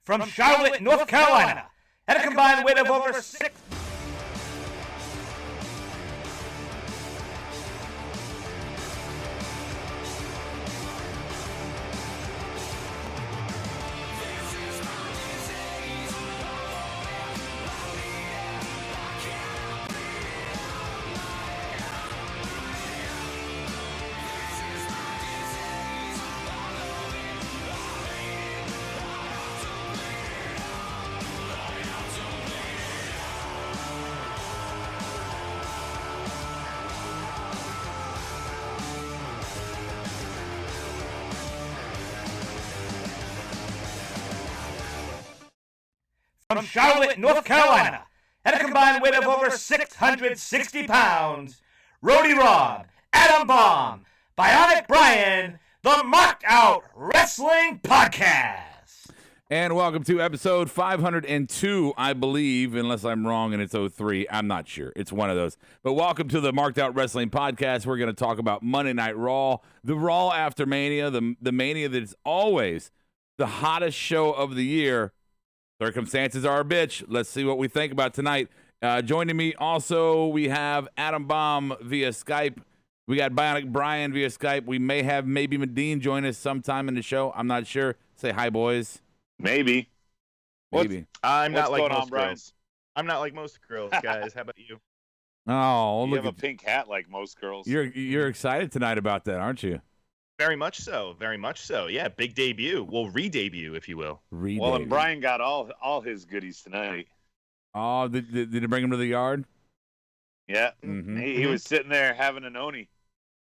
from Charlotte, North Carolina, at a combined weight of over 6. From Charlotte, North Carolina, at a combined weight of over 660 pounds, Rody Rob, Adam Bomb, Bionic Brian, the Marked Out Wrestling Podcast. And welcome to episode 502, I believe, unless I'm wrong and it's 03. I'm not sure. It's one of those. But welcome to the Marked Out Wrestling Podcast. We're going to talk about Monday Night Raw, the Raw after Mania, the Mania that is always the hottest show of the year. Circumstances are a bitch. Let's see what we think about tonight. Joining me also, we have Adam Bomb via Skype. We got Bionic Brian via Skype. We may have maybe Medine join us sometime in the show. I'm not sure. Say hi, boys. Maybe. I'm not like most Brian? girls. I'm not like most girls, guys. How about you? Oh, You look have a pink hat like most girls. you're excited tonight about that, aren't you? Very much so. Very much so. Yeah, big debut. Well, re-debut, if you will. Well, and Brian got all his goodies tonight. Oh, did it bring him to the yard? Yeah. Mhm. He was sitting there having an Oni.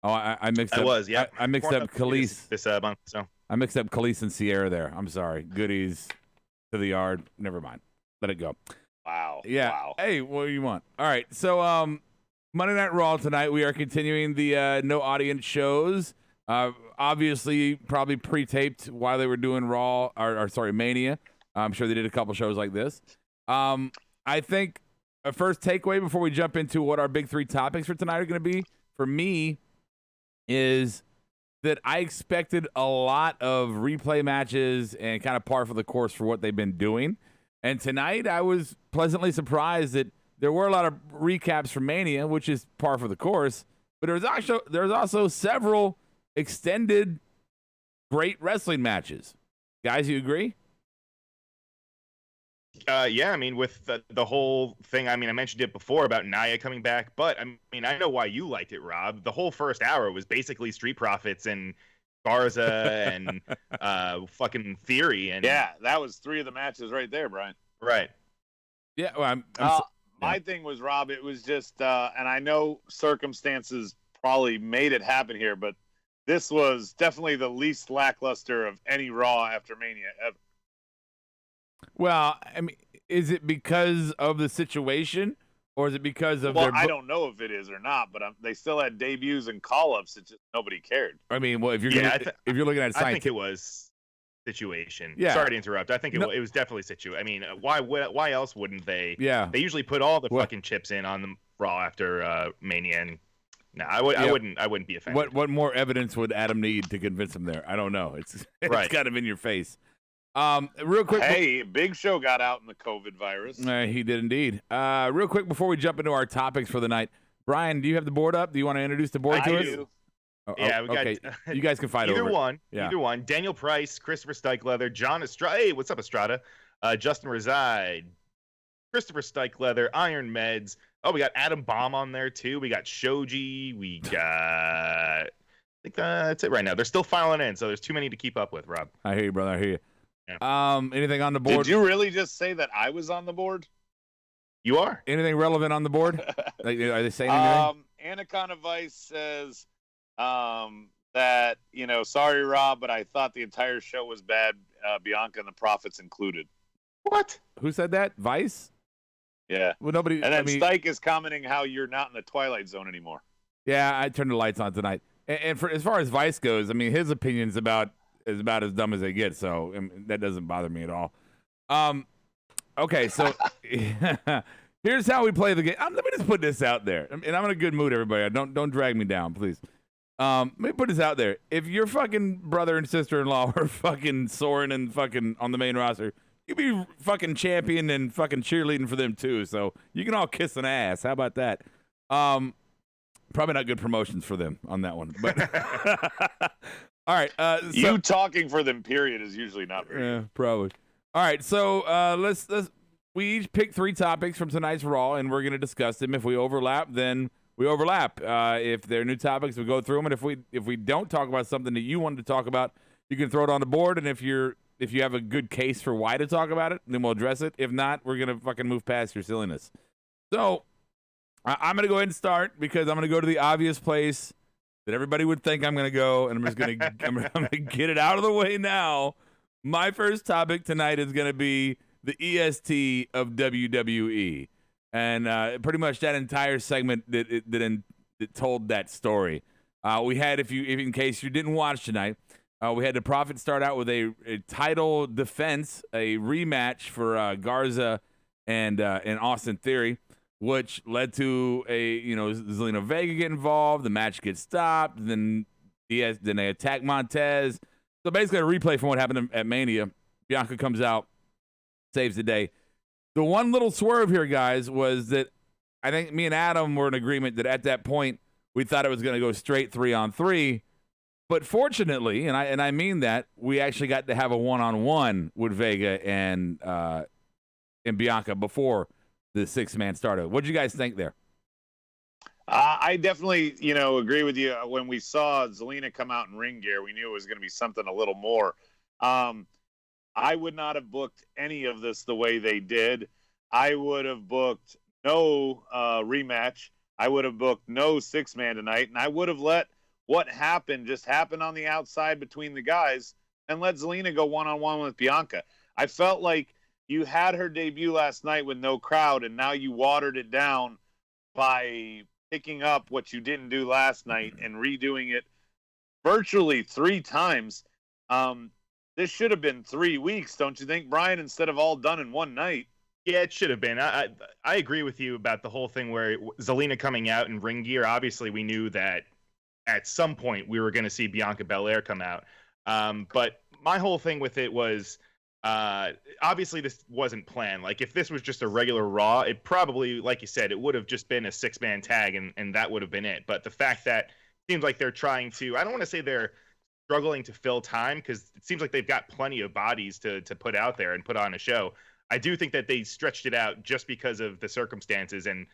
Oh, I mixed up. I was, yeah. I mixed up Khalees. This month, so. I mixed up Khalees and Sierra there. I'm sorry. Goodies to the yard. Never mind. Let it go. Wow. Yeah. Wow. Hey, what do you want? All right. So, Monday Night Raw tonight. We are continuing the no audience shows. Obviously, probably pre-taped while they were doing Raw, or Mania. I'm sure they did a couple shows like this. I think a first takeaway before we jump into what our big three topics for tonight are going to be, for me, is that I expected a lot of replay matches and kind of par for the course for what they've been doing. And tonight, I was pleasantly surprised that there were a lot of recaps from Mania, which is par for the course. But there was also several extended great wrestling matches. Guys, you agree? Yeah, I mean, with the whole thing, I mean, I mentioned it before about Nia coming back, but I mean, I know why you liked it, Rob. The whole first hour was basically Street Profits and Garza and fucking Theory. And Yeah, that was three of the matches right there, Brian. Right. Yeah. Well, My thing was, Rob, it was just, and I know circumstances probably made it happen here, but this was definitely the least lackluster of any Raw after Mania ever. Well, I mean, is it because of the situation, or is it because of I don't know if it is or not, but they still had debuts and call-ups. It's just nobody cared. I mean, well, if you're if you're looking at I think it was situation. Yeah. Sorry to interrupt. I think it was definitely situation. I mean, why else wouldn't they? Yeah. They usually put all the fucking chips in on the Raw after Mania. And no, I wouldn't be offended. What more evidence would Adam need to convince him there? I don't know. It's Right. kind of in your face. Real quick. Hey, Big Show got out in the COVID virus. He did indeed. Real quick before we jump into our topics for the night, Brian, do you have the board up? Do you want to introduce the board to I us? do. Yeah, we got. Okay. You guys can fight either over it. one. Yeah. Either one. Daniel Price, Christopher Stykeleather, John Estrada. Hey, what's up, Estrada? Justin Reside, Christopher Stykeleather, Iron Meds. Oh, we got Adam Bomb on there too. We got Shoji. We got. I think that's it right now. They're still filing in, so there's too many to keep up with, Rob. I hear you, brother. I hear you. Yeah. Anything on the board? Did you really just say that I was on the board? You are. Anything relevant on the board? Are they saying anything? Anaconda Vice says that, sorry, Rob, but I thought the entire show was bad, Bianca and the Profits included. What? Who said that? Vice? Yeah. Well, nobody. And then Stike is commenting how you're not in the Twilight Zone anymore. Yeah, I turned the lights on tonight. And for as far as Vice goes, I mean, his opinion's about as dumb as they get, so that doesn't bother me at all. Okay, so here's how we play the game. Let me just put this out there, and I'm in a good mood, everybody. Don't drag me down, please. Let me put this out there. If your fucking brother and sister-in-law were fucking soaring and fucking on the main roster, you be fucking champion and fucking cheerleading for them too. So you can all kiss an ass. How about that? Probably not good promotions for them on that one. But all right. You talking for them, period, is usually not very good. Probably. All right. So let's we each pick 3 topics from tonight's Raw, and we're going to discuss them. If we overlap, then we overlap. If they're new topics, we go through them. And if we don't talk about something that you wanted to talk about, you can throw it on the board. And if you have a good case for why to talk about it, then we'll address it. If not, we're going to fucking move past your silliness. So I'm going to go ahead and start because I'm going to go to the obvious place that everybody would think I'm going to go, and I'm just going to I'm going to get it out of the way now. My first topic tonight is going to be the EST of WWE, and pretty much that entire segment that told that story. We had, if in case you didn't watch tonight, we had the Prophet start out with a title defense, a rematch for Garza and Austin Theory, which led to Zelina Vega get involved. The match gets stopped. Then they attack Montez. So basically a replay from what happened at Mania. Bianca comes out, saves the day. The one little swerve here, guys, was that I think me and Adam were in agreement that at that point we thought it was going to go straight 3-on-3. But fortunately, and I mean that, we actually got to have a 1-on-1 with Vega and Bianca before the 6-man started. What did you guys think there? I definitely, agree with you. When we saw Zelina come out in ring gear, we knew it was going to be something a little more. I would not have booked any of this the way they did. I would have booked no rematch. I would have booked no 6-man tonight, and I would have let what happened just happen on the outside between the guys and let Zelina go 1-on-1 with Bianca. I felt like you had her debut last night with no crowd, and now you watered it down by picking up what you didn't do last night and redoing it virtually 3 times. This should have been 3 weeks, don't you think, Brian, instead of all done in one night? Yeah, it should have been. I agree with you about the whole thing where Zelina coming out in ring gear. Obviously, we knew that at some point we were going to see Bianca Belair come out. But my whole thing with it was, obviously this wasn't planned. Like, if this was just a regular Raw, it probably, like you said, it would have just been a 6-man tag and that would have been it. But the fact that it seems like they're trying to, I don't want to say they're struggling to fill time, because it seems like they've got plenty of bodies to put out there and put on a show. I do think that they stretched it out just because of the circumstances, and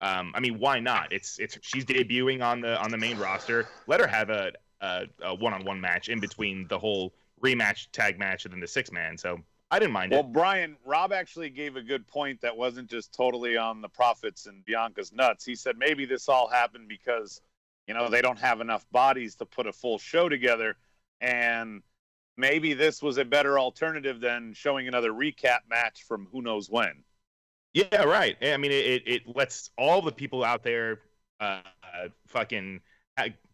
I mean, why not? It's she's debuting on the main roster. Let her have a 1-on-1 match in between the whole rematch tag match and then the 6-man. So I didn't mind it. Well, Brian, Rob actually gave a good point that wasn't just totally on the Prophets and Bianca's nuts. He said maybe this all happened because they don't have enough bodies to put a full show together, and maybe this was a better alternative than showing another recap match from who knows when. Yeah, right. I mean, it lets all the people out there fucking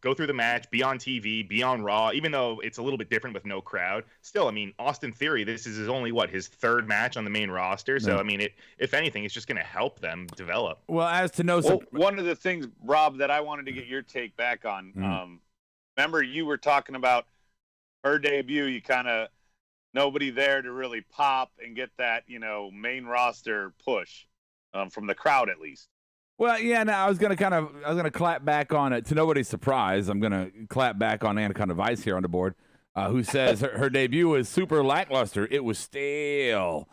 go through the match, be on TV, be on Raw, even though it's a little bit different with no crowd. Still, I mean, Austin Theory, this is only, his 3rd match on the main roster. So, I mean, if anything, it's just going to help them develop. Well, as to know... one of the things, Rob, that I wanted to get your take back on, remember you were talking about her debut, you kind of... nobody there to really pop and get that, main roster push from the crowd, at least. Well, yeah, no, I was going to clap back on it. To nobody's surprise, I'm going to clap back on Anaconda Vice here on the board, who says her debut was super lackluster. It was stale.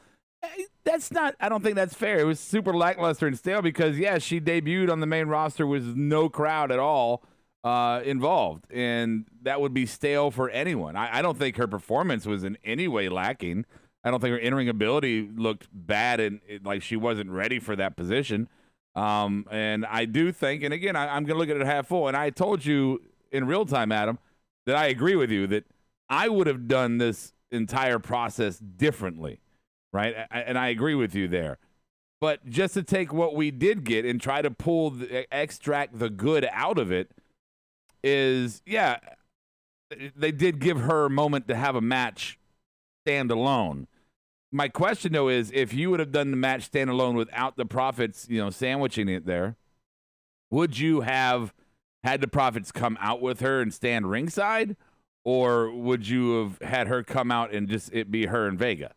That's not, I don't think that's fair. It was super lackluster and stale because, she debuted on the main roster with no crowd at all involved, and that would be stale for anyone. I don't think her performance was in any way lacking. I don't think her in-ring ability looked bad and like she wasn't ready for that position. And I do think, and again, I'm going to look at it half full, and I told you in real time, Adam, that I agree with you that I would have done this entire process differently, right? And I agree with you there. But just to take what we did get and try to extract the good out of it is, they did give her a moment to have a match stand alone. My question, though, is if you would have done the match stand alone without the Prophets, sandwiching it there, would you have had the Prophets come out with her and stand ringside, or would you have had her come out and just it be her and Vega?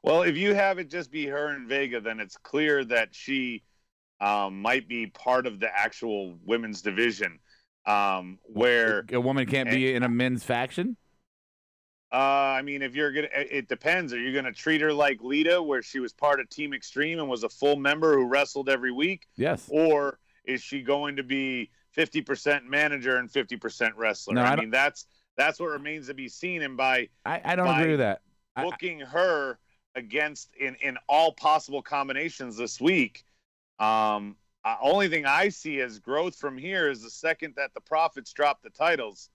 Well, if you have it just be her and Vega, then it's clear that she might be part of the actual women's division, where a woman can't be in a men's faction. I mean, if you're gonna, it depends. Are you gonna treat her like Lita, where she was part of Team Extreme and was a full member who wrestled every week? Yes. Or is she going to be 50% manager and 50% wrestler? No, I mean, that's what remains to be seen. And I don't agree with that. Booking her against in all possible combinations this week. Only thing I see as growth from here is the second that the Profits drop the titles,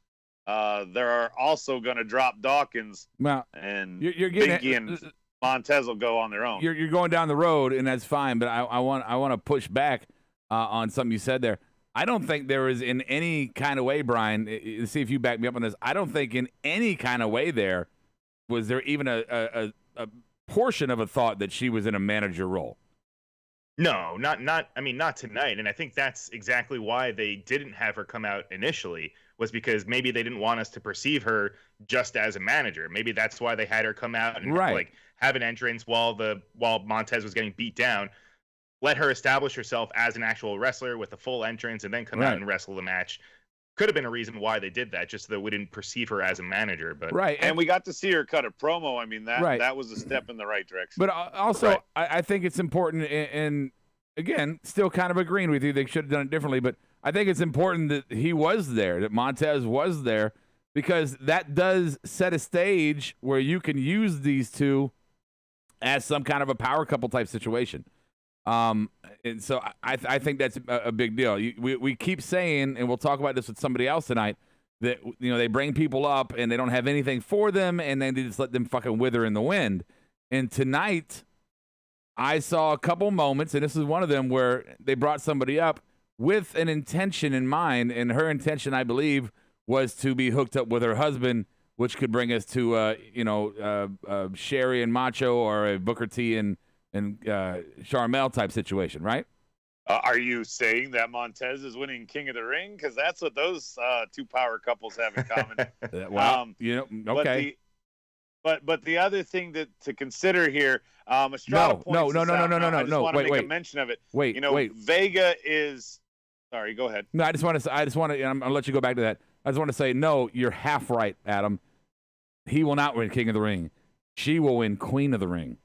they're also going to drop Dawkins. Well, and you're getting Binky and Montez will go on their own. You're going down the road, and that's fine. But I want to push back on something you said there. I don't think there is in any kind of way, Brian. See if you back me up on this. I don't think in any kind of way there was there even a portion of a thought that she was in a manager role. No, not. I mean, not tonight. And I think that's exactly why they didn't have her come out initially, was because maybe they didn't want us to perceive her just as a manager. Maybe that's why they had her come out and like have an entrance while Montez was getting beat down. Let her establish herself as an actual wrestler with a full entrance, and then come out and wrestle the match. Could have been a reason why they did that, just so that we didn't perceive her as a manager. But and we got to see her cut a promo. I mean, that was a step in the right direction. But also, I think it's important, and again, still kind of agreeing with you. They should have done it differently, but I think it's important that he was there, that Montez was there, because that does set a stage where you can use these two as some kind of a power couple type situation. And so I think that's a big deal. We keep saying, and we'll talk about this with somebody else tonight, that they bring people up and they don't have anything for them, and then they just let them fucking wither in the wind. And tonight, I saw a couple moments, and this is one of them, where they brought somebody up with an intention in mind, and her intention, I believe, was to be hooked up with her husband, which could bring us to Sherry and Macho, or a Booker T and Charmel type situation, right? Are you saying that Montez is winning King of the Ring? Because that's what those two power couples have in common. Okay. But the other thing to consider here, Estrada points this out. No. I just want to make a mention of it. Wait. Vega is. Sorry, go ahead. No, I just want to. I'm gonna let you go back to that. I just want to say, no, you're half right, Adam. He will not win King of the Ring. She will win Queen of the Ring.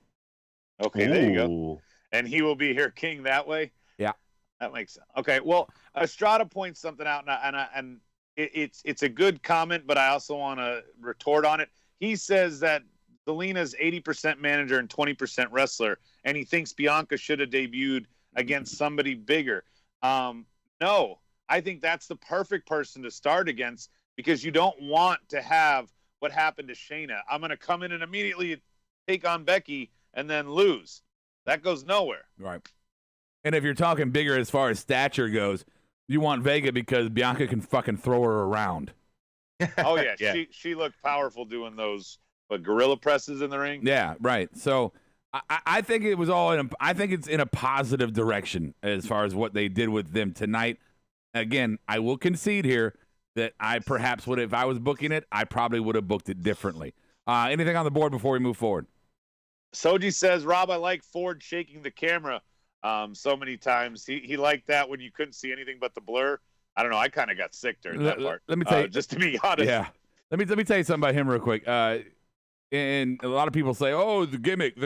Okay, there you go. And he will be here king that way? Yeah. That makes sense. Okay, well, Estrada points something out, and it's a good comment, but I also want to retort on it. He says that Zelina's 80% manager and 20% wrestler, and he thinks Bianca should have debuted against somebody bigger. No, I think that's the perfect person to start against, because you don't want to have what happened to Shayna. I'm going to come in and immediately take on Becky and then lose. That goes nowhere. Right. And if you're talking bigger as far as stature goes, you want Vega because Bianca can fucking throw her around. Oh, yeah. She looked powerful doing those gorilla presses in the ring. Yeah, right. So I think it was I think it's in a positive direction as far as what they did with them tonight. Again, I will concede here that I perhaps would, if I was booking it, I probably would have booked it differently. Anything on the board before we move forward? Soji says, Rob, I like Ford shaking the camera so many times. He liked that when you couldn't see anything but the blur. I don't know. I kind of got sick during that part. Let me tell you, just to be honest. Yeah. Let me tell you something about him real quick. And a lot of people say, oh, the gimmick.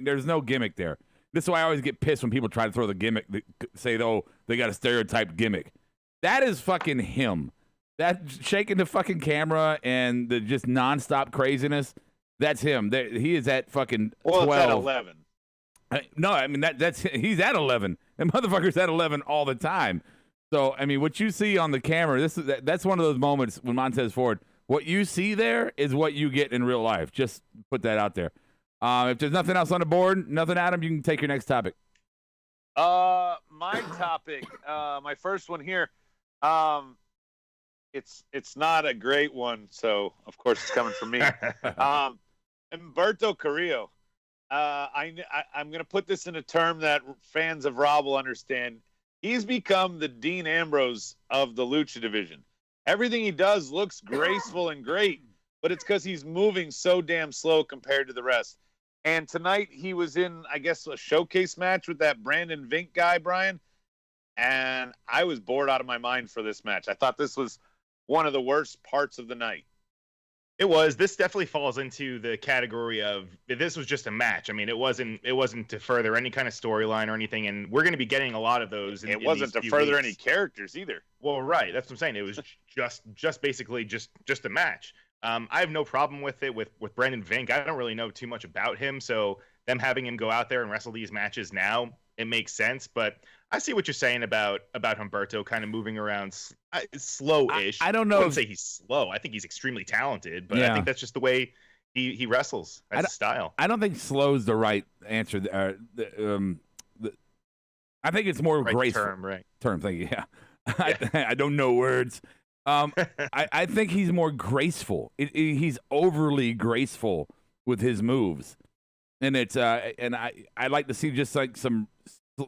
There's no gimmick there. This is why I always get pissed when people try to throw the gimmick, say, oh, they got a stereotyped gimmick. That is fucking him. That shaking the fucking camera and the just nonstop craziness, that's him. He is at fucking 12. Well, it's at 11. No, I mean, he's at 11. That motherfucker's at 11 all the time. So, I mean, what you see on the camera, that's one of those moments when Montez Ford, what you see there is what you get in real life. Just put that out there. If there's nothing else on the board, nothing, Adam, you can take your next topic. My topic, my first one here, it's not a great one, so of course it's coming from me. Humberto Carrillo. I'm going to put this in a term that fans of Rob will understand. He's become the Dean Ambrose of the Lucha division. Everything he does looks graceful and great, but it's because he's moving so damn slow compared to the rest. And tonight he was in, I guess, a showcase match with that Brandon Vink guy, Brian. And I was bored out of my mind for this match. I thought this was one of the worst parts of the night. It was. This definitely falls into the category of this was just a match. I mean, it wasn't to further any kind of storyline or anything, and we're going to be getting a lot of those. It wasn't to further any characters either. Well, right. That's what I'm saying. It was just basically just a match. I have no problem with it with Brandon Vink. I don't really know too much about him, so them having him go out there and wrestle these matches now, it makes sense. But I see what you're saying about Humberto kind of moving around slow-ish. I don't know. I wouldn't say he's slow. I think he's extremely talented, but I think that's just the way he wrestles. That's his style. I don't think slow's the right answer. I think it's more right graceful. Term, thank you. Yeah. I don't know words. I think he's more graceful. He's overly graceful with his moves, and it's and I like to see just like some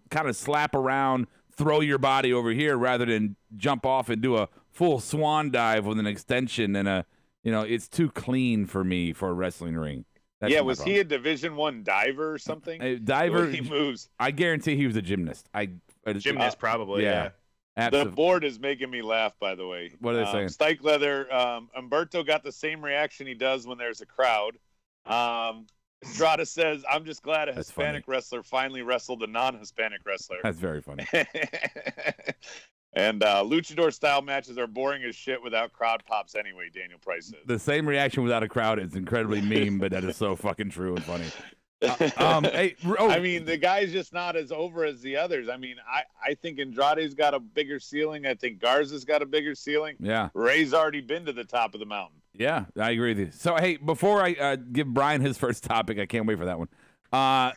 kind of slap around, throw your body over here rather than jump off and do a full swan dive with an extension and a it's too clean for me for a wrestling ring. That's was he a Division I diver or something? A diver. He moves. I guarantee he was a gymnast. Gymnast probably. Yeah. The board is making me laugh, by the way. What are they saying? Stike Leather, Humberto got the same reaction he does when there's a crowd. Estrada says, I'm just glad a Hispanic wrestler finally wrestled a non-Hispanic wrestler. That's very funny. And luchador-style matches are boring as shit without crowd pops anyway, Daniel Price says. The same reaction without a crowd is incredibly meme, but that is so fucking true and funny. I mean, the guy's just not as over as the others. I mean, I think Andrade's got a bigger ceiling. I think Garza's got a bigger ceiling. Yeah. Ray's already been to the top of the mountain. Yeah, I agree with you. So, hey, before I give Brian his first topic, I can't wait for that one. I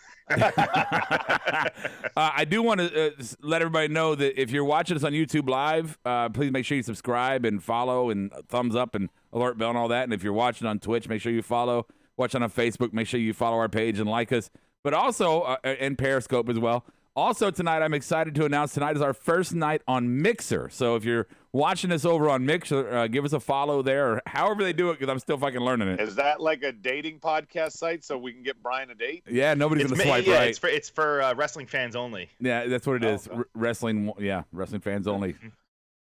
do want to let everybody know that if you're watching us on YouTube Live, please make sure you subscribe and follow and thumbs up and alert bell and all that. And if you're watching on Twitch, make sure you follow. Watching on Facebook, make sure you follow our page and like us. But also, and Periscope as well. Also tonight, I'm excited to announce tonight is our first night on Mixer. So if you're watching us over on Mixer, give us a follow there, or however they do it, because I'm still fucking learning it. Is that like a dating podcast site so we can get Brian a date? Yeah, nobody's going to swipe right. It's for wrestling fans only. Yeah, that's what it is. Okay. Wrestling fans only.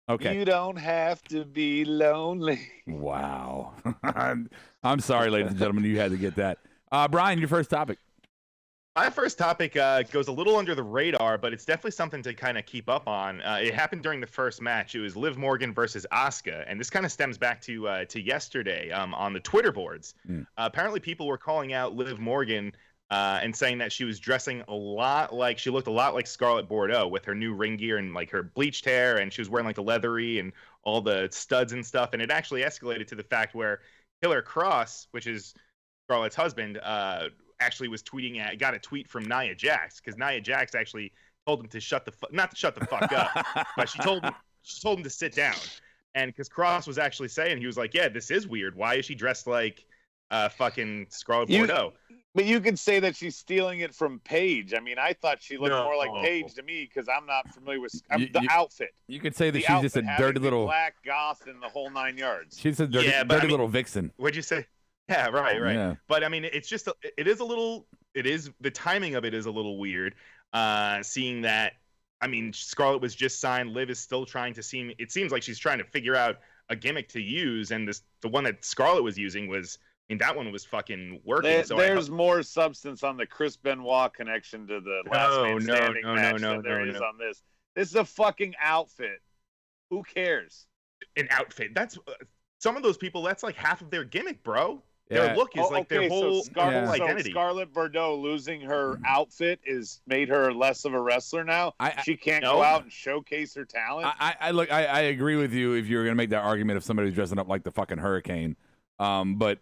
Okay. You don't have to be lonely. Wow. I'm sorry, ladies and gentlemen, you had to get that. Brian, your first topic. My first topic goes a little under the radar, but it's definitely something to kind of keep up on. It happened during the first match. It was Liv Morgan versus Asuka, and this kind of stems back to yesterday on the Twitter boards. Apparently, people were calling out Liv Morgan and saying that she was dressing she looked a lot like Scarlett Bordeaux with her new ring gear and like her bleached hair, and she was wearing like the leathery and all the studs and stuff. And it actually escalated to the fact where Killer Cross, which is Scarlett's husband, actually was got a tweet from Nia Jax, because Nia Jax actually told him to not to shut the fuck up, but she told him to sit down. And because Cross was actually saying, he was like, yeah, this is weird. Why is she dressed like fucking Scarlett Bordeaux? But you could say that she's stealing it from Paige. I mean, I thought she looked more like Paige to me because I'm not familiar with the outfit. You could say that she's just a dirty little black goth in the whole 9 yards. She's a dirty little vixen. What'd you say? Yeah, right. Yeah. But I mean, it's just the timing of it is a little weird. Seeing that, I mean, Scarlett was just signed. Liv is still trying to it seems like she's trying to figure out a gimmick to use, and the one that Scarlett was using was, I mean, that one was fucking working. There's more substance on the Chris Benoit connection to the last man standing match than there is on this. This is a fucking outfit. Who cares? An outfit. That's some of those people. That's like half of their gimmick, bro. Yeah. Their look is like their whole identity. So Scarlett Bordeaux losing her outfit made her less of a wrestler now. She can't go out and showcase her talent. I agree with you if you're gonna make that argument if somebody's dressing up like the fucking Hurricane. But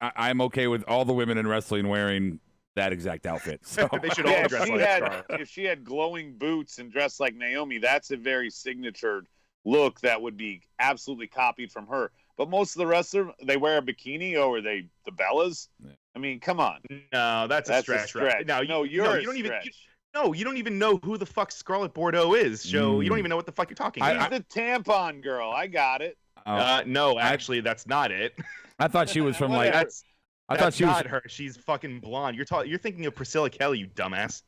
I'm okay with all the women in wrestling wearing that exact outfit. So they should all dress like Scarlett. If she had glowing boots and dressed like Naomi, that's a very signature look that would be absolutely copied from her. But most of the wrestlers, they wear a bikini, or are they the Bellas? Yeah. I mean, come on. No, that's a stretch. Right? You don't even know who the fuck Scarlett Bordeaux is. So you don't even know what the fuck you're talking about. She's the tampon girl. I got it. No, actually, that's not it. I thought she was from like I thought she was not her. She's fucking blonde. You're thinking of Priscilla Kelly, you dumbass.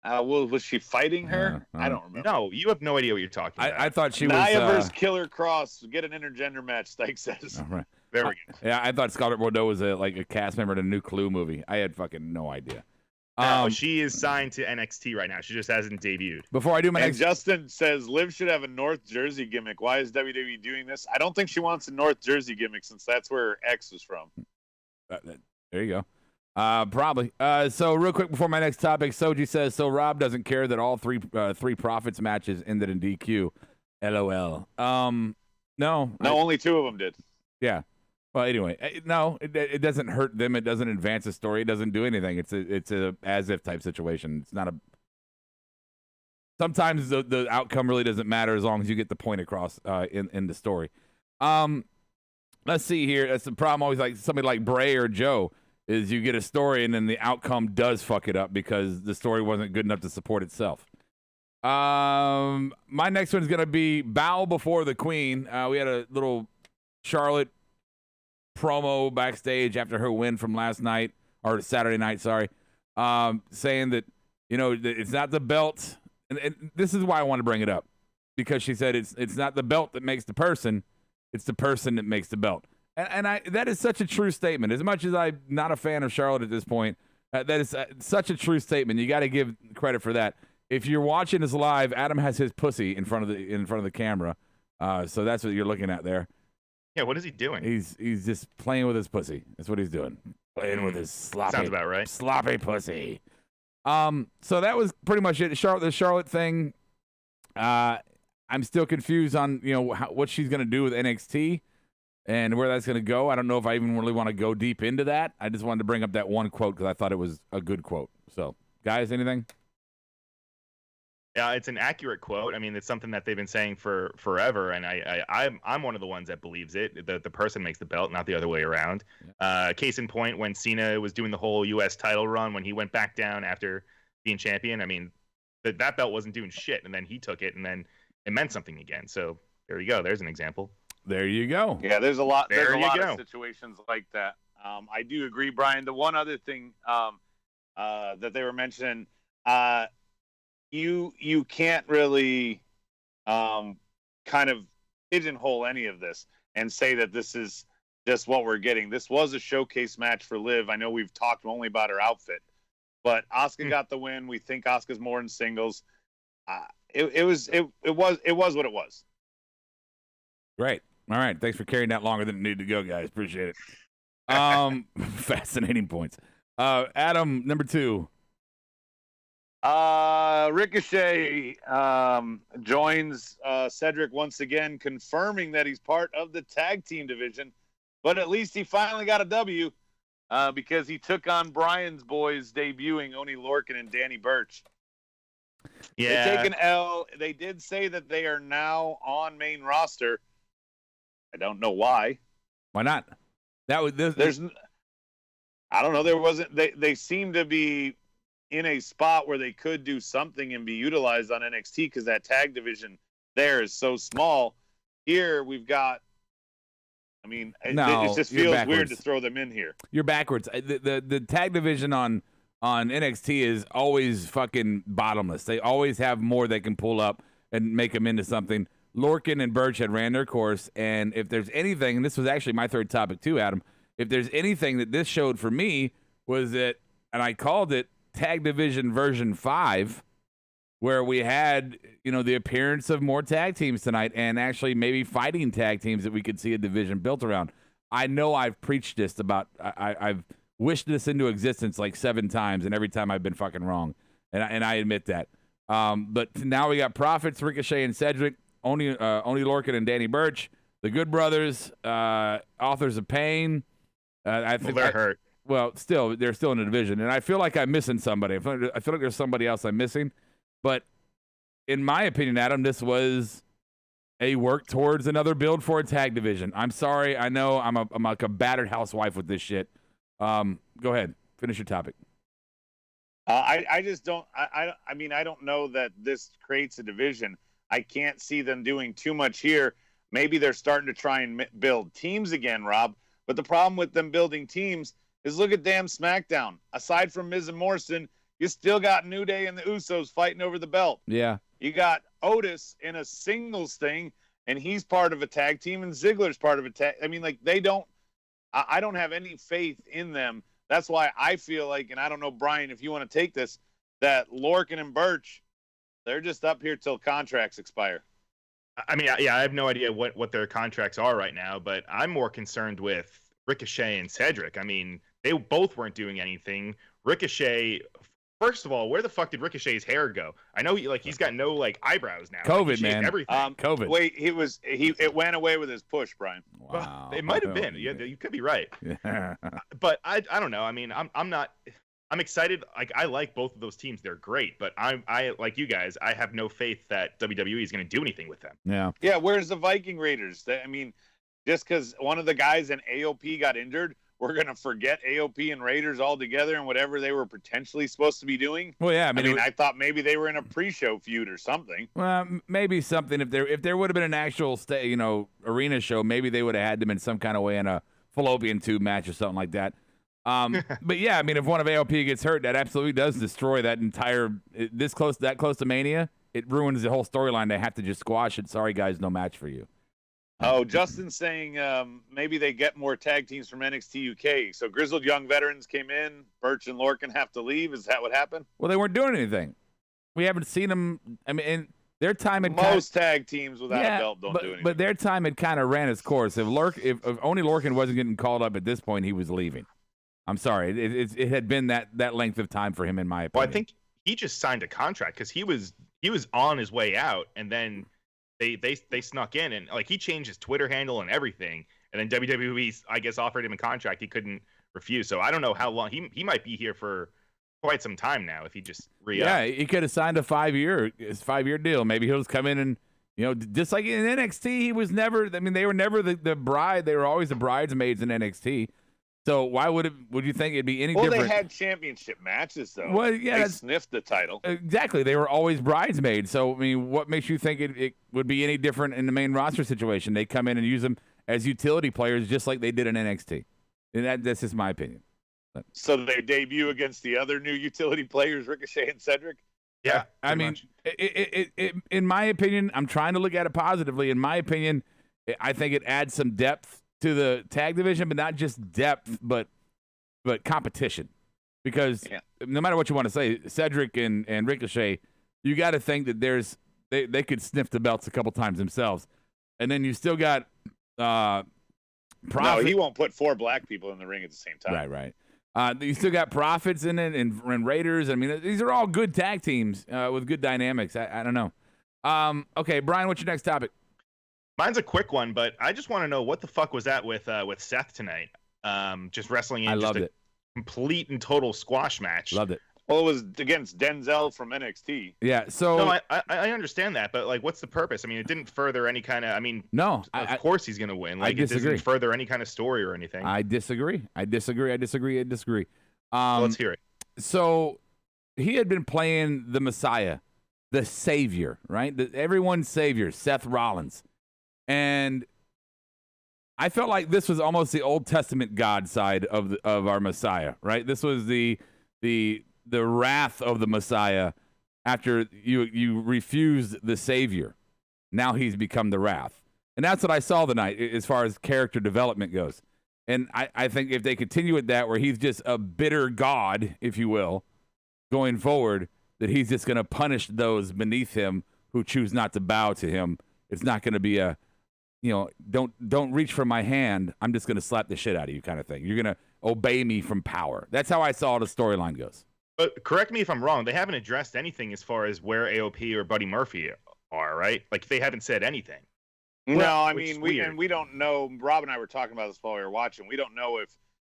Was she fighting her? I don't remember. No, you have no idea what you're talking about. I thought she Nia was versus Killer Cross. Get an intergender match, Stike says. all right. There we go. Yeah, I thought Scarlett Bordeaux was a cast member in a new Clue movie. I had fucking no idea. No, she is signed to NXT right now. She just hasn't debuted. Before I do my And next, Justin says Liv should have a North Jersey gimmick. Why is WWE doing this? I don't think she wants a North Jersey gimmick since that's where her ex was from. there you go. Probably. So real quick before my next topic, Soji says, so Rob doesn't care that all three Profits matches ended in DQ. LOL. No, only 2 of them did. Yeah. Well, anyway, no, it doesn't hurt them. It doesn't advance the story. It doesn't do anything. It's a as if type situation. It's not a. Sometimes the outcome really doesn't matter as long as you get the point across in the story. Let's see here. That's the problem. Always like somebody like Bray or Joe is you get a story and then the outcome does fuck it up because the story wasn't good enough to support itself. My next one's gonna be Bow Before the Queen. We had a little Charlotte promo backstage after her win from last night or Saturday night, sorry, saying that it's not the belt, and this is why I want to bring it up because she said it's not the belt that makes the person, it's the person that makes the belt, and that is such a true statement. As much as I'm not a fan of Charlotte at this point, that is such a true statement. You got to give credit for that. If you're watching this live, Adam has his pussy in front of the camera, so that's what you're looking at there. Yeah, what is he doing? He's just playing with his pussy. That's what he's doing. Playing with his sloppy. Sounds about right. Sloppy pussy. So that was pretty much it. The Charlotte thing. I'm still confused on what she's gonna do with NXT and where that's gonna go. I don't know if I even really want to go deep into that. I just wanted to bring up that one quote because I thought it was a good quote. So, guys, anything? Yeah, it's an accurate quote. I mean, it's something that they've been saying for forever, and I'm one of the ones that believes it. The person makes the belt, not the other way around. Case in point, when Cena was doing the whole U.S. title run, when he went back down after being champion, I mean, that belt wasn't doing shit, and then he took it, and then it meant something again. So there you go. There's an example. There you go. Yeah, there's a lot. There's a lot go. of situations like that. I do agree, Brian. The one other thing that they were mentioning. You can't really kind of pigeonhole any of this and say that this is just what we're getting. This was a showcase match for Liv. I know we've talked only about her outfit, but Asuka got the win. We think Asuka's more in singles. It was what it was. Great. All right. Thanks for carrying that longer than it needed to go, guys. Appreciate it. Fascinating points. Adam, number 2. Ricochet joins Cedric once again, confirming that he's part of the tag team division. But at least he finally got a W because he took on Brian's boys debuting Oni Lorcan and Danny Burch. Yeah. They take an L. They did say that they are now on main roster. I don't know why. Why not? That was there's. I don't know. There wasn't. They seem to be in a spot where they could do something and be utilized on NXT because that tag division there is so small. Here we've got. I mean, it just feels weird to throw them in here. You're backwards. The tag division on NXT is always fucking bottomless. They always have more they can pull up and make them into something. Lorcan and Burch had ran their course, and if there's anything, and this was actually my third topic too, Adam, if there's anything that this showed for me was that, and I called it Tag Division version 5, where we had, the appearance of more tag teams tonight and actually maybe fighting tag teams that we could see a division built around. I know I've preached this about, I've wished this into existence like 7 times, and every time I've been fucking wrong, and I admit that. But now we got Profits, Ricochet, and Cedric, Oni Lorcan and Danny Burch, the Good Brothers, Authors of Pain. I think they're hurt. Well, they're still in the division, and I feel like I'm missing somebody. I feel like there's somebody else I'm missing. But in my opinion, Adam, this was a work towards another build for a tag division. I'm sorry. I know I'm like a battered housewife with this shit. Go ahead. Finish your topic. I just don't. I mean, I don't know that this creates a division. I can't see them doing too much here. Maybe they're starting to try and build teams again, Rob. But the problem with them building teams is look at damn SmackDown. Aside from Miz and Morrison, you still got New Day and the Usos fighting over the belt. Yeah. You got Otis in a singles thing, and he's part of a tag team, and Ziggler's part of a tag. I mean, like, they don't – I don't have any faith in them. That's why I feel like, and I don't know, Brian, if you want to take this, that Lorcan and Birch, they're just up here till contracts expire. I mean, yeah, I have no idea what their contracts are right now, but I'm more concerned with Ricochet and Cedric. I mean, they both weren't doing anything. Ricochet, first of all, where the fuck did Ricochet's hair go? I know he's got no eyebrows now. COVID, man. Everything. COVID. Wait, it went away with his push, Brian. Wow. It might have been. Yeah, you could be right. Yeah. But I don't know. I mean, I'm excited. I like both of those teams. They're great, but I like you guys. I have no faith that WWE is going to do anything with them. Yeah. Yeah. Where's the Viking Raiders? I mean, just because one of the guys in AOP got injured, we're going to forget AOP and Raiders altogether and whatever they were potentially supposed to be doing. Well, yeah. I mean, I thought maybe they were in a pre-show feud or something. Well, maybe something. If there would have been an actual arena show, maybe they would have had them in some kind of way in a fallopian tube match or something like that. But yeah, I mean, if one of AOP gets hurt, that absolutely does destroy that entire that close to Mania. It ruins the whole storyline. They have to just squash it. Sorry, guys, no match for you. Oh, Justin's saying maybe they get more tag teams from NXT UK. So grizzled young veterans came in. Birch and Lorcan have to leave. Is that what happened? Well, they weren't doing anything. We haven't seen them. I mean, and their time had tag teams without a belt don't do anything. But their time had kind of ran its course. If only Lorcan wasn't getting called up at this point, he was leaving. I'm sorry. It had been that length of time for him, in my opinion. Well, I think he just signed a contract because he was on his way out, and then they snuck in, and he changed his Twitter handle and everything, and then WWE, I guess, offered him a contract he couldn't refuse. So I don't know how long he might be here for. Quite some time now if he just re-upped. Yeah, he could have signed a 5-year deal. Maybe he'll just come in and just like in NXT, he was never. I mean, they were never the bride. They were always the bridesmaids in NXT. So why would you think it'd be any different? Well, they had championship matches though. Well, yeah, they sniffed the title. Exactly, they were always bridesmaids. So I mean, what makes you think it would be any different in the main roster situation? They come in and use them as utility players, just like they did in NXT. And that's just my opinion. So they debut against the other new utility players, Ricochet and Cedric? Yeah. I mean, in my opinion, I'm trying to look at it positively. In my opinion, I think it adds some depth to the tag division, but not just depth, but competition. Because no matter what you want to say, Cedric and Ricochet, you got to think that they could sniff the belts a couple times themselves. And then you still got Profit. No, he won't put 4 black people in the ring at the same time. Right. You still got Profits in it and Raiders. I mean, these are all good tag teams with good dynamics. I don't know. Okay, Brian, what's your next topic? Mine's a quick one, but I just want to know what the fuck was that with Seth tonight? Just wrestling in complete and total squash match. Loved it. Well, it was against Denzel from NXT. Yeah, so no, I understand that, but what's the purpose? I mean, it didn't further any kind of. I mean, no, of course he's gonna win. I disagree. It doesn't further any kind of story or anything. I disagree. Well, let's hear it. So he had been playing the Messiah, the Savior, right? Everyone's Savior, Seth Rollins, and I felt like this was almost the Old Testament God side of our Messiah, right? This was the wrath of the Messiah after you refused the Savior. Now he's become the wrath. And that's what I saw tonight as far as character development goes. And I think if they continue with that, where he's just a bitter God, if you will, going forward, that he's just going to punish those beneath him who choose not to bow to him. It's not going to be a, don't reach for my hand. I'm just going to slap the shit out of you kind of thing. You're going to obey me from power. That's how I saw the storyline goes. But correct me if I'm wrong. They haven't addressed anything as far as where AOP or Buddy Murphy are, right? Like they haven't said anything. No, I mean we don't know. Rob and I were talking about this while we were watching. We don't know if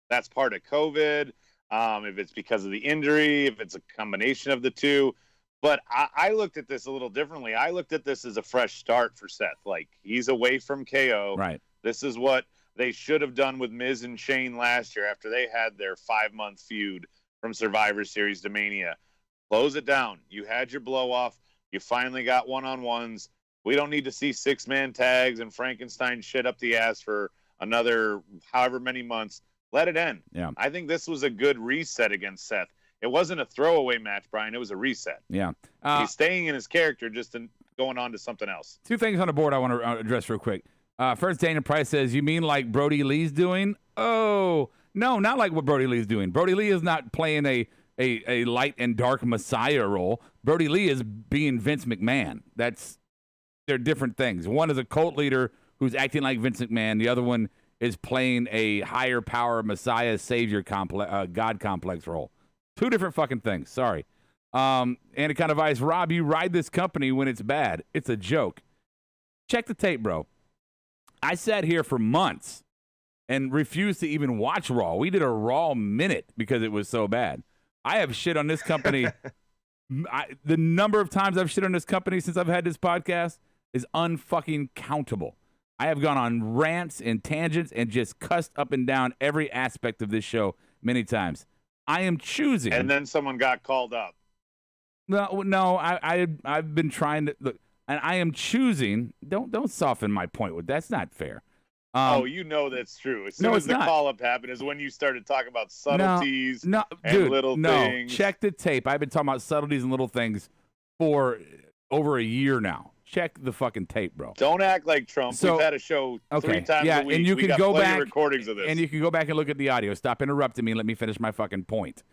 that's part of COVID, if it's because of the injury, if it's a combination of the two. But I looked at this a little differently. I looked at this as a fresh start for Seth. Like he's away from KO. Right. This is what they should have done with Miz and Shane last year after they had their 5-month feud from Survivor Series to Mania. Close it down. You had your blow off. You finally got one-on-ones. We don't need to see 6-man tags and Frankenstein shit up the ass for another however many months. Let it end. Yeah. I think this was a good reset against Seth. It wasn't a throwaway match, Brian. It was a reset. Yeah. He's staying in his character, just going on to something else. Two things on the board I want to address real quick. First, Daniel Price says, you mean like Brody Lee's doing? Oh, no, not like what Brody Lee's doing. Brody Lee is not playing a light and dark messiah role. Brody Lee is being Vince McMahon. They're different things. One is a cult leader who's acting like Vince McMahon. The other one is playing a higher power messiah savior God complex role. Two different fucking things. Sorry. Any kind of advice, Rob, you ride this company when it's bad. It's a joke. Check the tape, bro. I sat here for months and refused to even watch Raw. We did a Raw minute because it was so bad. I have shit on this company. The number of times I've shit on this company since I've had this podcast is unfucking countable. I have gone on rants and tangents and just cussed up and down every aspect of this show many times. I am choosing. And then someone got called up. No, I've been trying to look, and I am choosing. Don't soften my point with that's not fair. You know that's true. As soon as the call up happened is when you started talking about subtleties and little things. Check the tape. I've been talking about subtleties and little things for over a year now. Check the fucking tape, bro. Don't act like Trump. We've had a show 3 times a week. And you can go back recordings of this. And you can go back and look at the audio. Stop interrupting me and let me finish my fucking point.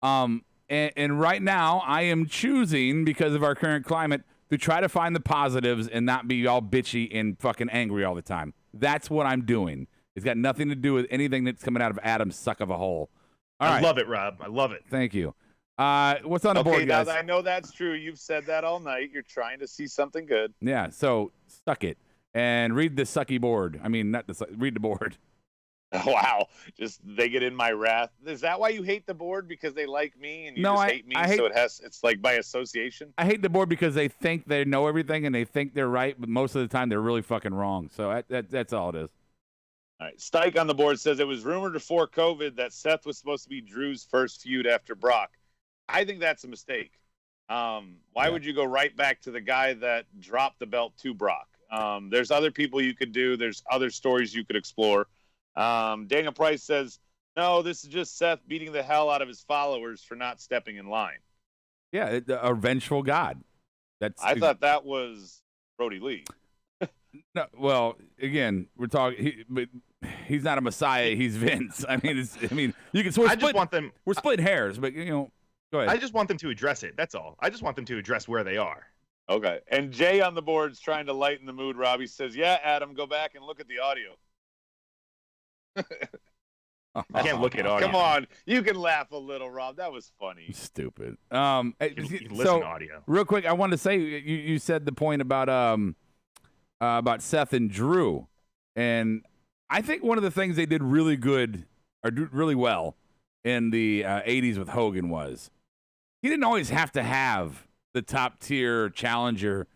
And right now I am choosing, because of our current climate, to try to find the positives and not be all bitchy and fucking angry all the time. That's what I'm doing. It's got nothing to do with anything that's coming out of Adam's suck of a hole. I love it, Rob. I love it. Thank you. What's on the board, guys? Now that I know that's true. You've said that all night. You're trying to see something good. Yeah, so suck it and read the sucky board. I mean, read the board. Wow. Just they get in my wrath. Is that why you hate the board? Because they like me and you hate me? So it's like by association? I hate the board because they think they know everything and they think they're right, but most of the time they're really fucking wrong. So that's all it is. All right. Stike on the board says it was rumored before COVID that Seth was supposed to be Drew's first feud after Brock. I think that's a mistake. Why would you go right back to the guy that dropped the belt to Brock? There's other people you could do. There's other stories you could explore. Daniel Price says, no, this is just Seth beating the hell out of his followers for not stepping in line. Yeah, a vengeful God. I thought that was Brody Lee. No, well, again, we're talking. He's not a messiah. He's Vince. I mean, you can. So we're splitting hairs, but go ahead. I just want them to address it. That's all. I just want them to address where they are. Okay. And Jay on the board is trying to lighten the mood. Robbie says, "Yeah, Adam, go back and look at the audio." I can't look at audio. Come on, you can laugh a little, Rob. That was funny. Stupid. You can listen to audio. Real quick, I wanted to say you said the point about Seth and Drew, and I think one of the things they did really good or really well in the '80s with Hogan was he didn't always have to have the top tier challenger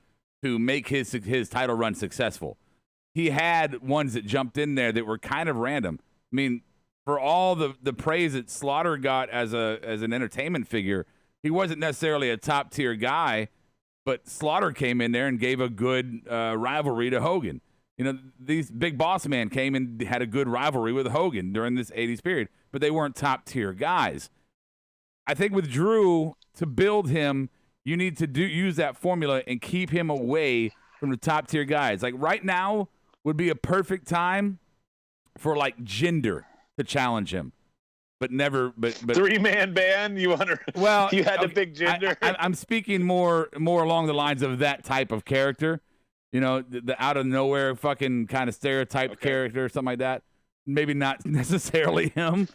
to make his title run successful. He had ones that jumped in there that were kind of random. I mean, for all the praise that Slaughter got as an entertainment figure, he wasn't necessarily a top tier guy, but Slaughter came in there and gave a good rivalry to Hogan. These Big Boss Man came and had a good rivalry with Hogan during this 80s period, but they weren't top tier guys. I think with Drew, to build him, you need to use that formula and keep him away from the top tier guys. Like right now would be a perfect time for like Jinder to challenge him, but never. But 3-man band. You want to? Well, you had to pick Jinder. I'm speaking more along the lines of that type of character. The out of nowhere fucking kind of stereotyped character or something like that. Maybe not necessarily him.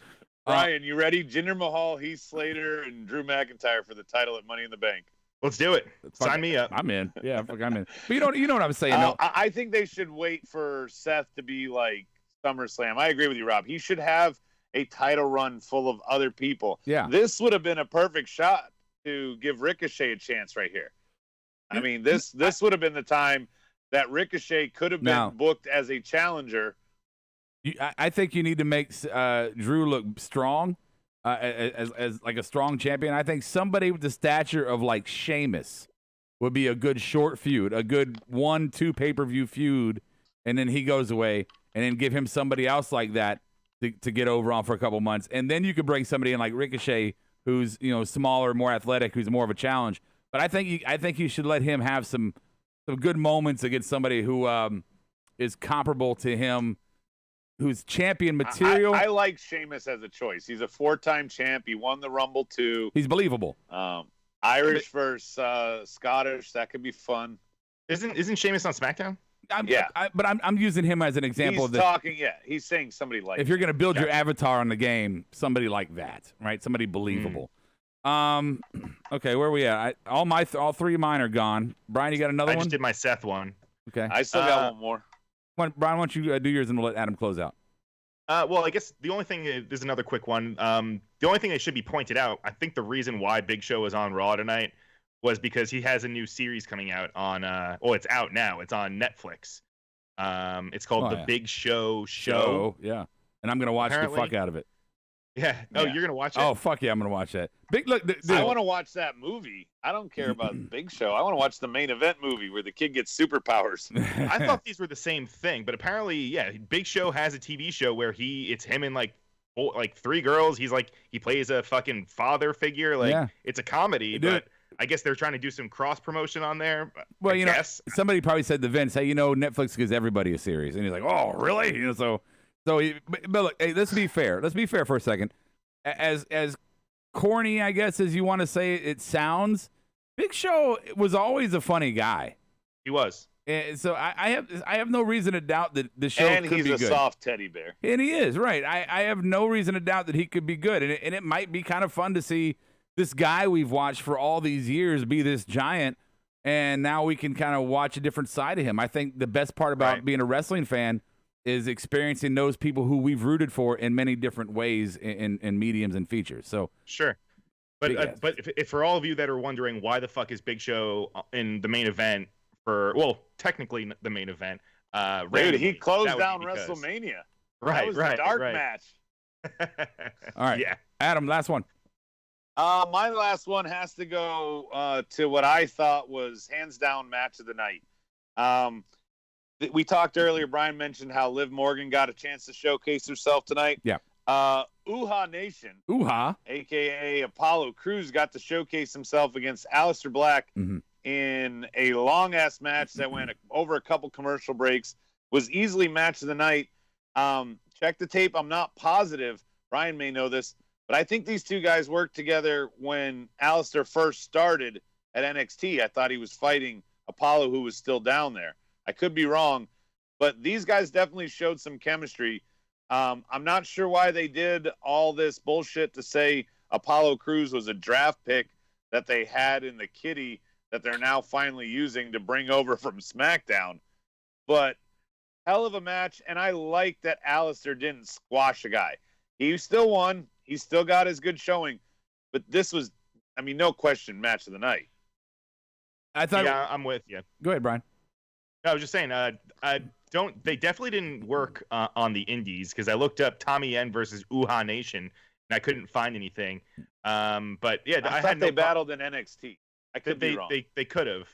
Brian, you ready? Jinder Mahal, Heath Slater, and Drew McIntyre for the title at Money in the Bank. Let's do it. Sign me up. I'm in. Yeah, I'm in. But you know what I'm saying. No. I think they should wait for Seth to be like SummerSlam. I agree with you, Rob. He should have a title run full of other people. Yeah. This would have been a perfect shot to give Ricochet a chance right here. I mean, this would have been the time that Ricochet could have been booked as a challenger. I think you need to make Drew look strong. As like a strong champion. I think somebody with the stature of like Sheamus would be a good short feud, a good 1-2 pay-per-view feud, and then he goes away, and then give him somebody else like that to get over on for a couple months, and then you could bring somebody in like Ricochet, who's smaller, more athletic, who's more of a challenge. But I think you should let him have some good moments against somebody who is comparable to him, who's champion material. I like Sheamus as a choice. He's a 4-time champ. He won the Rumble too. He's believable. Irish versus Scottish. That could be fun. Isn't Sheamus on SmackDown? But I'm using him as an example. He's saying somebody like. If you're going to build your avatar on the game, somebody like that, right? Somebody believable. Okay, where are we at? All three of mine are gone. Brian, you got another one? I just did my Seth one. Okay. I still got one more. Brian, why don't you do yours and we'll let Adam close out? Well, I guess the only thing is another quick one. The only thing that should be pointed out, I think the reason why Big Show is on Raw tonight was because he has a new series coming out on. It's out now. It's on Netflix. It's called The Big Show Show. Yeah, and I'm gonna watch the fuck out of it. Yeah. Oh, you're gonna watch it? Oh, fuck yeah, I'm gonna watch that. I want to watch that movie. I don't care about Big Show. I want to watch the main event movie where the kid gets superpowers. I thought these were the same thing, but apparently, yeah, Big Show has a TV show where it's him and like 3 girls. He plays a fucking father figure. It's a comedy, but I guess they're trying to do some cross promotion on there. Well, somebody probably said to Vince, "Hey, Netflix gives everybody a series," and he's like, "Oh, really?" But look, hey, let's be fair. Let's be fair for a second. As corny, I guess, as you want to say it sounds, Big Show was always a funny guy. He was. And so I have no reason to doubt that the show could be good. And he's a soft teddy bear. And he is, right. I have no reason to doubt that he could be good. And it might be kind of fun to see this guy we've watched for all these years be this giant, and now we can kind of watch a different side of him. I think the best part about being a wrestling fan is experiencing those people who we've rooted for in many different ways in mediums and features. So sure, but if for all of you that are wondering why the fuck is Big Show in the main event technically the main event, dude, he closed down WrestleMania. That was a dark match. All right, yeah, Adam, last one. My last one has to go to what I thought was hands down match of the night. We talked earlier, Brian mentioned how Liv Morgan got a chance to showcase herself tonight. Yeah. Uhaa Nation, a.k.a. Apollo Crews, got to showcase himself against Aleister Black in a long-ass match that went over a couple commercial breaks, was easily match of the night. Check the tape. I'm not positive. Brian may know this, but I think these two guys worked together when Aleister first started at NXT. I thought he was fighting Apollo, who was still down there. I could be wrong, but these guys definitely showed some chemistry. I'm not sure why they did all this bullshit to say Apollo Crews was a draft pick that they had in the kitty that they're now finally using to bring over from SmackDown. But hell of a match, and I like that Aleister didn't squash a guy. He still won. He still got his good showing. But this was, no question, match of the night. Yeah, I'm with you. Go ahead, Brian. I was just saying, they definitely didn't work on the indies, because I looked up Tommy Yen versus Uhaa Nation and I couldn't find anything. But yeah, I thought they battled in NXT. I could be wrong. They could have.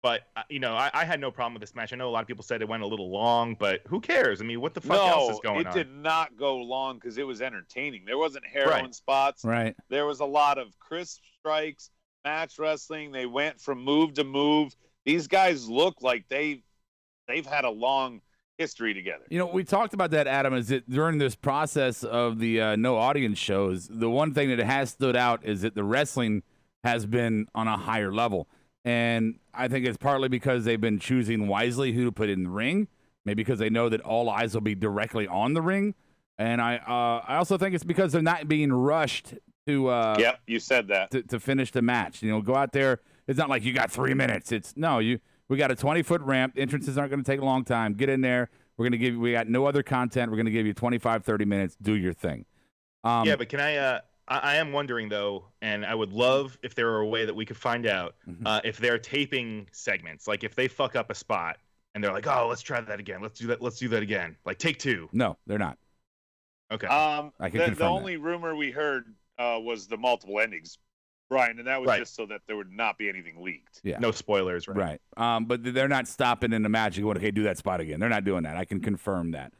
But I had no problem with this match. I know a lot of people said it went a little long, but who cares? What the fuck else is going on? It did not go long because it was entertaining. There wasn't heroin spots. Right. There was a lot of crisp strikes, match wrestling. They went from move to move. These guys look like they've had a long history together. We talked about that, Adam, is that during this process of the no audience shows, the one thing that has stood out is that the wrestling has been on a higher level. And I think it's partly because they've been choosing wisely who to put in the ring, maybe because they know that all eyes will be directly on the ring. And I also think it's because they're not being rushed to yep, you said that. To finish the match. Go out there. It's not like you got 3 minutes. We got a 20-foot ramp. Entrances aren't going to take a long time. Get in there. We got no other content. We're going to give you 25, 30 minutes. Do your thing. Yeah, but can I am wondering though, and I would love if there were a way that we could find out if they're taping segments. Like if they fuck up a spot and they're like, "Oh, let's try that again. Let's do that again." Like take 2. No, they're not. Okay. I can confirm the only rumor we heard was the multiple endings, Brian, and that was just so that there would not be anything leaked. Yeah. No spoilers, right? Right. But they're not stopping in the match and going, "Okay, do that spot again." They're not doing that. I can confirm that.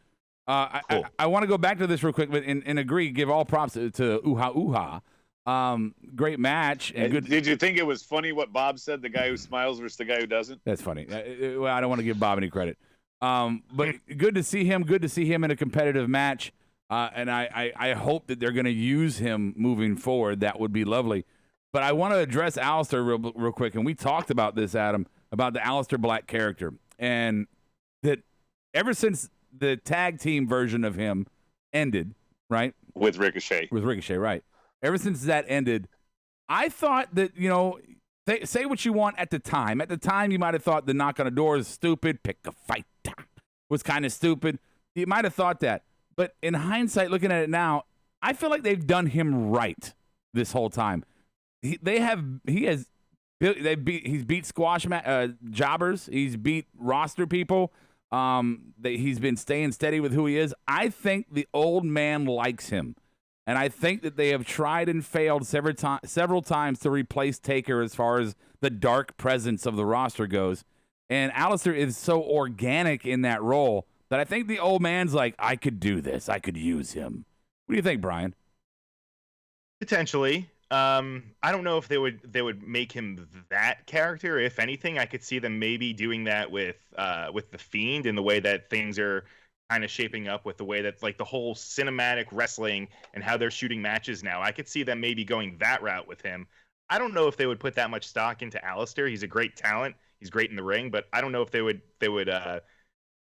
Cool. I want to go back to this real quick, but and agree. Give all props to Uha Uha. Great match and good. Did you think it was funny what Bob said? The guy who smiles versus the guy who doesn't. That's funny. Well, I don't want to give Bob any credit. But good to see him. Good to see him in a competitive match. And I hope that they're going to use him moving forward. That would be lovely. But I want to address Aleister real quick. And we talked about this, Adam, about the Aleister Black character. And that ever since the tag team version of him ended, right? With Ricochet, right. Ever since that ended, I thought that, say what you want at the time. At the time, you might have thought the knock on the door is stupid. Pick a fight was kind of stupid. You might have thought that. But in hindsight, looking at it now, I feel like they've done him right this whole time. He's beat squash jobbers. He's beat roster people. He's been staying steady with who he is. I think the old man likes him. And I think that they have tried and failed several times to replace Taker as far as the dark presence of the roster goes. And Aleister is so organic in that role that I think the old man's like, I could do this. I could use him. What do you think, Brian? Potentially. I don't know if they would make him that character. If anything, I could see them maybe doing that with the Fiend in the way that things are kind of shaping up with the way that like the whole cinematic wrestling and how they're shooting matches now. I could see them maybe going that route with him. I don't know if they would put that much stock into Aleister. He's a great talent. He's great in the ring, but I don't know if they would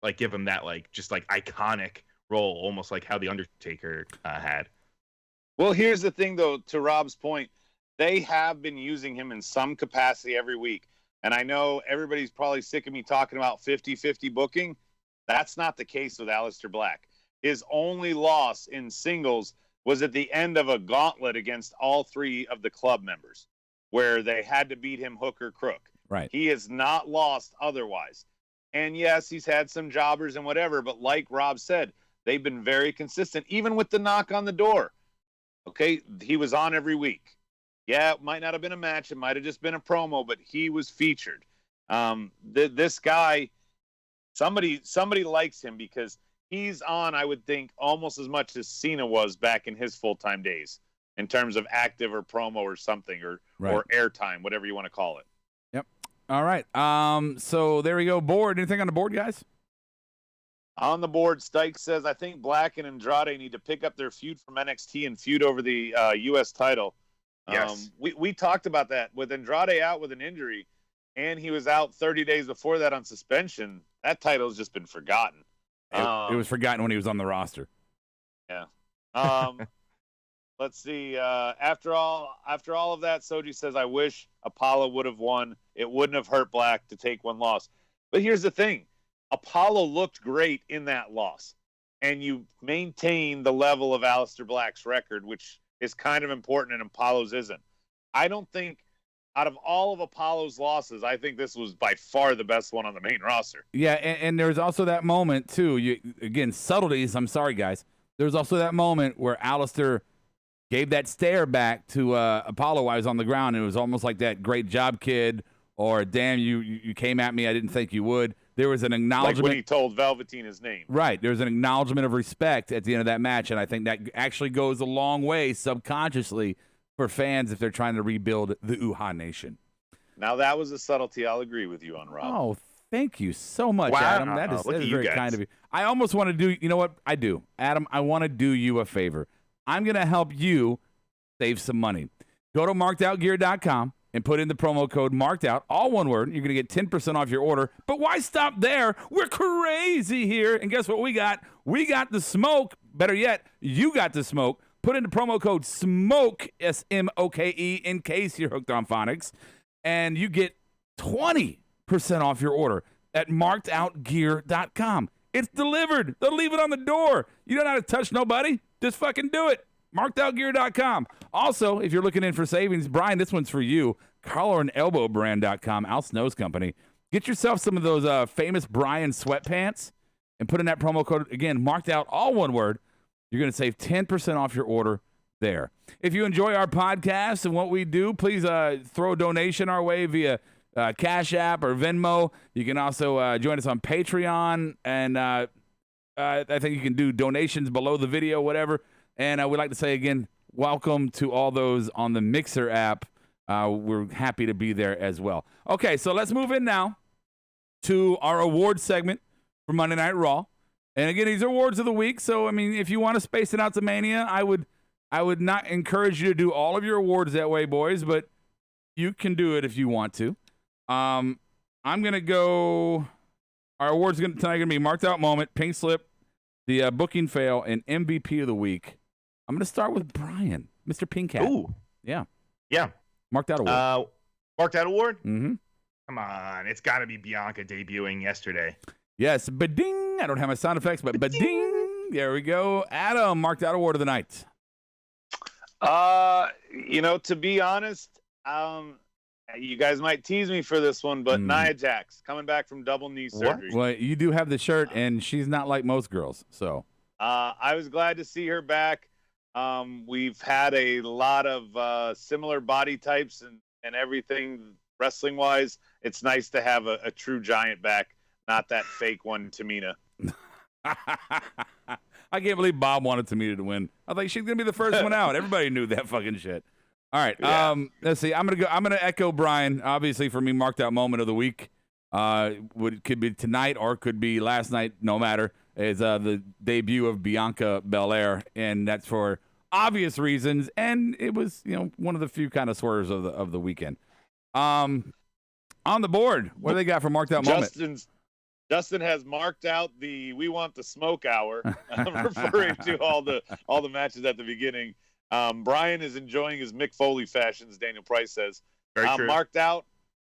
like give him that like just like iconic role, almost like how the Undertaker had. Well, here's the thing though, to Rob's point, they have been using him in some capacity every week. And I know everybody's probably sick of me talking about 50-50 booking. That's not the case with Aleister Black. His only loss in singles was at the end of a gauntlet against all three of the club members, where they had to beat him hook or crook. Right. He has not lost otherwise. And yes, he's had some jobbers and whatever, but like Rob said, they've been very consistent, even with the knock on the door. Okay, he was on every week. Yeah, it might not have been a match. It might have just been a promo, but he was featured. This guy... Somebody likes him because he's on, I would think, almost as much as Cena was back in his full-time days in terms of active or promo or something or airtime, whatever you want to call it. Yep. All right. So there we go. Board. Anything on the board, guys? On the board, Stike says, I think Black and Andrade need to pick up their feud from NXT and feud over the U.S. title. Yes. We talked about that. With Andrade out with an injury, and he was out 30 days before that on suspension, that title's just been forgotten. It was forgotten when he was on the roster. Yeah. Let's see. After all of that, Soji says, I wish Apollo would have won. It wouldn't have hurt Black to take one loss. But here's the thing. Apollo looked great in that loss. And you maintain the level of Aleister Black's record, which is kind of important, and Apollo's isn't. I don't think, out of all of Apollo's losses, I think this was by far the best one on the main roster. Yeah, and there's also that moment, too. Again, subtleties. I'm sorry, guys. There's also that moment where Aleister gave that stare back to Apollo while he was on the ground. And it was almost like that great job, kid, or damn, you came at me. I didn't think you would. There was an acknowledgement. Like when he told Velveteen his name. Right. There was an acknowledgement of respect at the end of that match. And I think that actually goes a long way subconsciously for fans if they're trying to rebuild the Uha Nation. Now, that was a subtlety. I'll agree with you on, Rob. Oh, thank you so much, wow. Adam. That is very kind of you. I almost want to do, you know what? I do. Adam, I want to do you a favor. I'm going to help you save some money. Go to markedoutgear.com and put in the promo code MARKEDOUT, all one word. You're going to get 10% off your order. But why stop there? We're crazy here. And guess what we got? We got the smoke. Better yet, you got the smoke. Put in the promo code SMOKE, S-M-O-K-E, in case you're hooked on phonics. And you get 20% off your order at markedoutgear.com. It's delivered. They'll leave it on the door. You don't have to touch nobody. Just fucking do it. markedoutgear.com. Also, if you're looking in for savings, Brian, this one's for you. collarandelbowbrand.com, Al Snow's company. Get yourself some of those famous Brian sweatpants and put in that promo code, again, marked out, all one word. You're going to save 10% off your order there. If you enjoy our podcast and what we do, please throw a donation our way via Cash App or Venmo. You can also join us on Patreon. And I think you can do donations below the video, whatever. And we'd like to say again, welcome to all those on the Mixer app. We're happy to be there as well. Okay, so let's move in now to our awards segment for Monday Night Raw. And again, these are awards of the week. So, I mean, if you want to space it out to Mania, I would not encourage you to do all of your awards that way, boys, but you can do it if you want to. I'm going to go. Our awards tonight are going to be Marked Out Moment, Pink Slip, the Booking Fail, and MVP of the Week. I'm going to start with Brian, Mr. Pink Hat. Ooh. Yeah. Yeah. Marked Out Award. Marked Out Award? Mm-hmm. Come on. It's got to be Bianca debuting yesterday. Yes. Ba-ding. I don't have my sound effects, but ba-ding. There we go. Adam, Marked Out Award of the night. To be honest, you guys might tease me for this one, but Nia Jax coming back from double knee surgery. Well, you do have the shirt, and she's not like most girls, so. I was glad to see her back. We've had a lot of similar body types and everything wrestling-wise. It's nice to have a true giant back, not that fake one, Tamina. I can't believe Bob wanted Tamina to win. I think she's gonna be the first one out. Everybody knew that fucking shit. All right. Yeah. Let's see. I'm gonna echo Brian. Obviously, for me, Marked Out Moment of the week. Could be tonight or could be last night. No matter. Is the debut of Bianca Belair, and that's for obvious reasons. And it was one of the few kind of swerves of the weekend. On the board, what do they got for Marked Out Moment? Justin has marked out the "We Want the Smoke" hour, referring to all the matches at the beginning. Brian is enjoying his Mick Foley fashion, as Daniel Price says. Very true. Marked out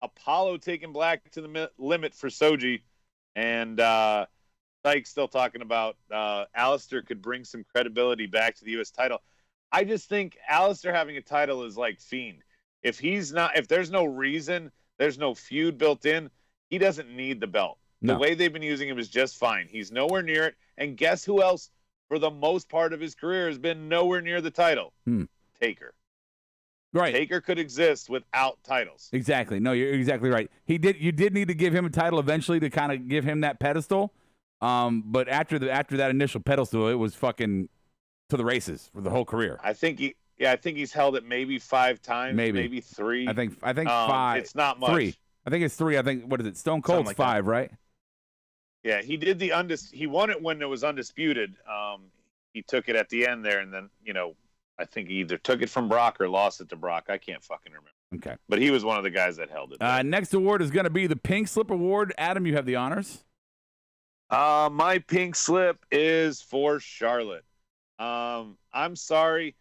Apollo taking Black to the limit for Soji, and Dyke's still talking about Alistair could bring some credibility back to the U.S. title. I just think Alistair having a title is like Fiend. If there's no reason, there's no feud built in, he doesn't need the belt. No. The way they've been using him is just fine. He's nowhere near it. And guess who else, for the most part of his career, has been nowhere near the title? Taker. Right. Taker could exist without titles. Exactly. No, you're exactly right. You did need to give him a title eventually to kind of give him that pedestal. But after that initial pedestal, it was fucking to the races for the whole career. I think he's held it maybe 5 times, maybe 3. I think 5. It's not much. 3. I think it's 3. I think what is it? Stone Cold's like 5, that. Right? Yeah, he did he won it when it was undisputed. He took it at the end there, and then I think he either took it from Brock or lost it to Brock. I can't fucking remember. Okay, but he was one of the guys that held it. Next award is going to be the Pink Slip Award. Adam, you have the honors. My pink slip is for Charlotte. I'm sorry,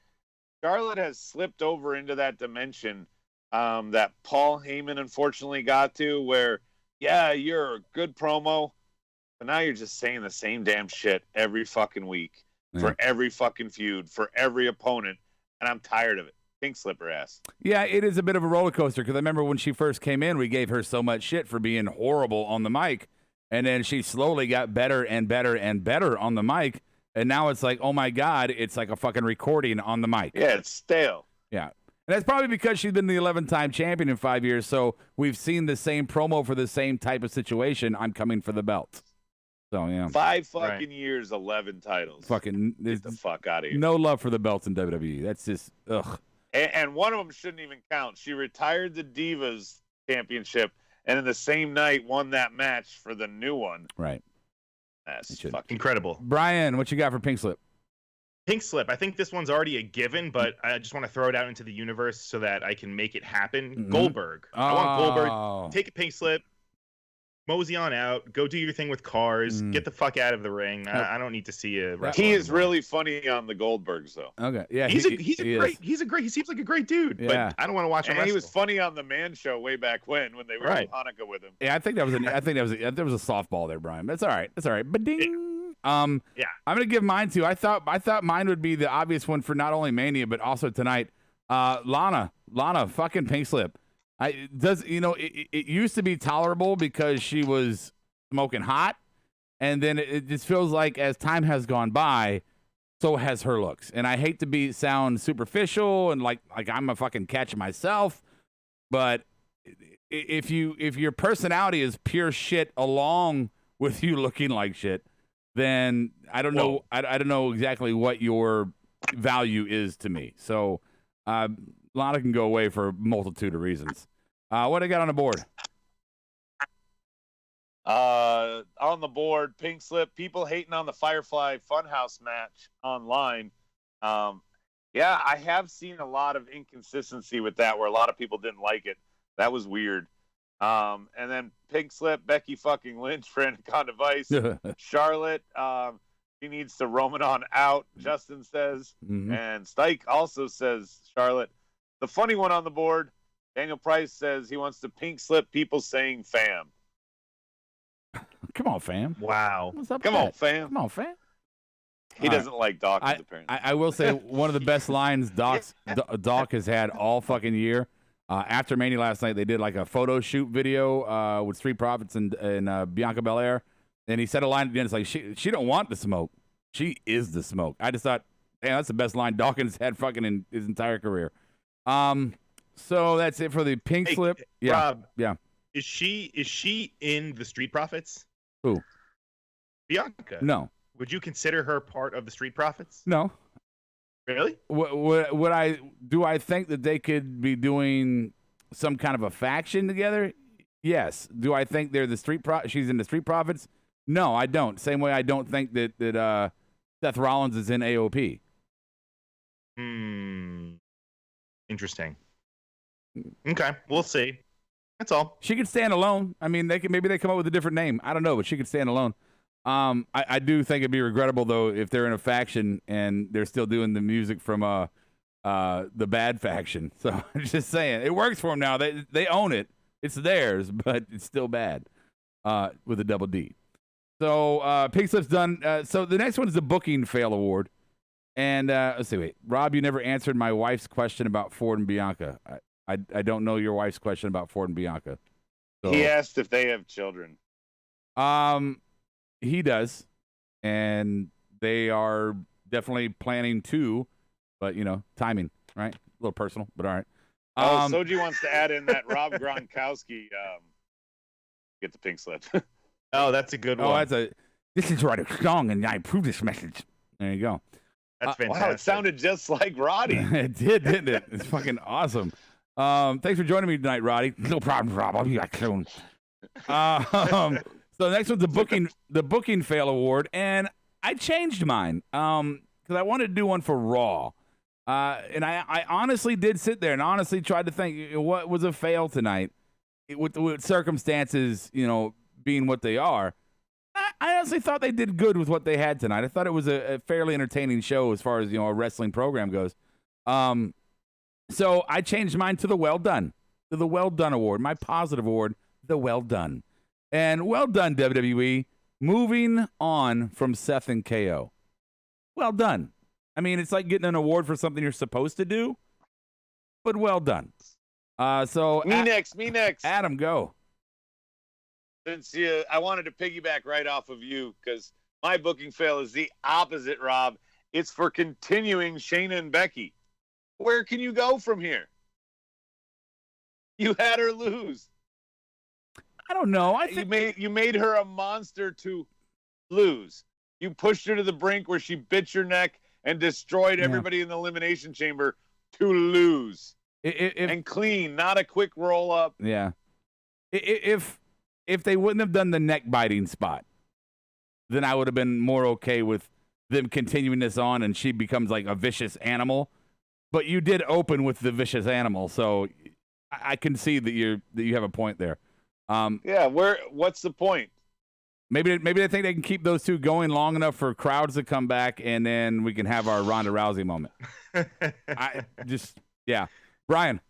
Charlotte has slipped over into that dimension that Paul Heyman unfortunately got to, where you're a good promo, but now you're just saying the same damn shit every fucking week for every fucking feud, for every opponent, and I'm tired of it. Pink slipper ass. Yeah, it is a bit of a roller coaster because I remember when she first came in, we gave her so much shit for being horrible on the mic, and then she slowly got better and better and better on the mic, and now it's like, oh my God, it's like a fucking recording on the mic. Yeah, it's stale. Yeah. And that's probably because she's been the 11-time champion in 5 years, so we've seen the same promo for the same type of situation. I'm coming for the belt. So, yeah. 5 fucking years, 11 titles. Fucking get the fuck out of here. No love for the belts in WWE. That's just, ugh. And one of them shouldn't even count. She retired the Divas Championship, and in the same night won that match for the new one. Right. That's fucking incredible. Brian, what you got for Pink Slip? Pink Slip. I think this one's already a given, but I just want to throw it out into the universe so that I can make it happen. Mm-hmm. Goldberg. I want Goldberg. Take a Pink Slip. Mosey on out. Go do your thing with cars. Get the fuck out of the ring. I don't need to see a wrestler. He is really funny on the Goldbergs, though. Okay, yeah, he's a great. He seems like a great dude. Yeah. But I don't want to watch him. And wrestle. he was funny on the Man Show way back when they were doing Hanukkah with him. Yeah, I think that was a softball there, Brian. That's all right. That's all right. But ding. I'm gonna give mine too. I thought mine would be the obvious one for not only Mania but also tonight. Lana, fucking Pink Slip. It used to be tolerable because she was smoking hot, and then it just feels like as time has gone by, so has her looks. And I hate to sound superficial and like I'm a fucking catch myself, but if your personality is pure shit along with you looking like shit, then I don't know. I don't know exactly what your value is to me. So Lana can go away for a multitude of reasons. What I got on the board? On the board, pink slip. People hating on the Firefly Funhouse match online. Yeah, I have seen a lot of inconsistency with that, where a lot of people didn't like it. That was weird. And then pink slip, Becky fucking Lynch for Anaconda Device. Charlotte, she needs to Roman on out, Justin says. Mm-hmm. And Stike also says Charlotte. The funny one on the board, Daniel Price says he wants to pink slip people saying fam. Come on, fam. Wow. What's up? Come on, fam. Come on, fam. He doesn't like Dawkins, apparently. I will say one of the best lines Doc has had all fucking year. After Mania last night, they did like a photo shoot video with Street Profits and Bianca Belair. And he said a line at the end. It's like, she don't want the smoke. She is the smoke. I just thought, damn, that's the best line Dawkins had fucking in his entire career. So that's it for the pink slip. Yeah. Rob, yeah. Is she in the Street Profits? Who? Bianca. No. Would you consider her part of the Street Profits? No. Really? Would I think that they could be doing some kind of a faction together? Yes. Do I think they're she's in the Street Profits? No, I don't. Same way I don't think that Seth Rollins is in AOP. Interesting. Okay, we'll see. That's all. She could stand alone. I mean, maybe they come up with a different name. I don't know, but she could stand alone. I do think it'd be regrettable though if they're in a faction and they're still doing the music from the bad faction. So I'm just saying, it works for them now. They own it. It's theirs, but it's still bad with a double D. So Pink Slip's done. So the next one is the Booking Fail Award. And let's see, wait. Rob, you never answered my wife's question about Ford and Bianca. I don't know your wife's question about Ford and Bianca. So, he asked if they have children. He does. And they are definitely planning to, but, timing, right? A little personal, but all right. Soji wants to add in that Rob Gronkowski get the pink slip. Oh, that's a good one. This is Roddy Strong, and I approve this message. There you go. That's fantastic. Wow, it sounded just like Roddy. It did, didn't it? It's fucking awesome. Thanks for joining me tonight, Roddy. No problem, Rob. I'll be back soon. So the next one's the booking fail award, and I changed mine because I wanted to do one for Raw, and I honestly did sit there and honestly tried to think what was a fail tonight with circumstances, being what they are. I honestly thought they did good with what they had tonight. I thought it was a fairly entertaining show as far as a wrestling program goes. So I changed mine to the Well Done, award, my positive award, the Well Done, and well done WWE, moving on from Seth and KO. Well done. I mean, it's like getting an award for something you're supposed to do, but well done. So me next. Adam, go. Since I wanted to piggyback right off of you because my booking fail is the opposite, Rob. It's for continuing Shayna and Becky. Where can you go from here? You had her lose. I don't know. I think you made her a monster to lose. You pushed her to the brink where she bit your neck and destroyed everybody in the Elimination Chamber to lose. And clean, not a quick roll up. Yeah. If they wouldn't have done the neck biting spot, then I would have been more okay with them continuing this on and she becomes like a vicious animal. But you did open with the vicious animal, so I can see that you have a point there. What's the point? Maybe they think they can keep those two going long enough for crowds to come back, and then we can have our Ronda Rousey moment. Brian.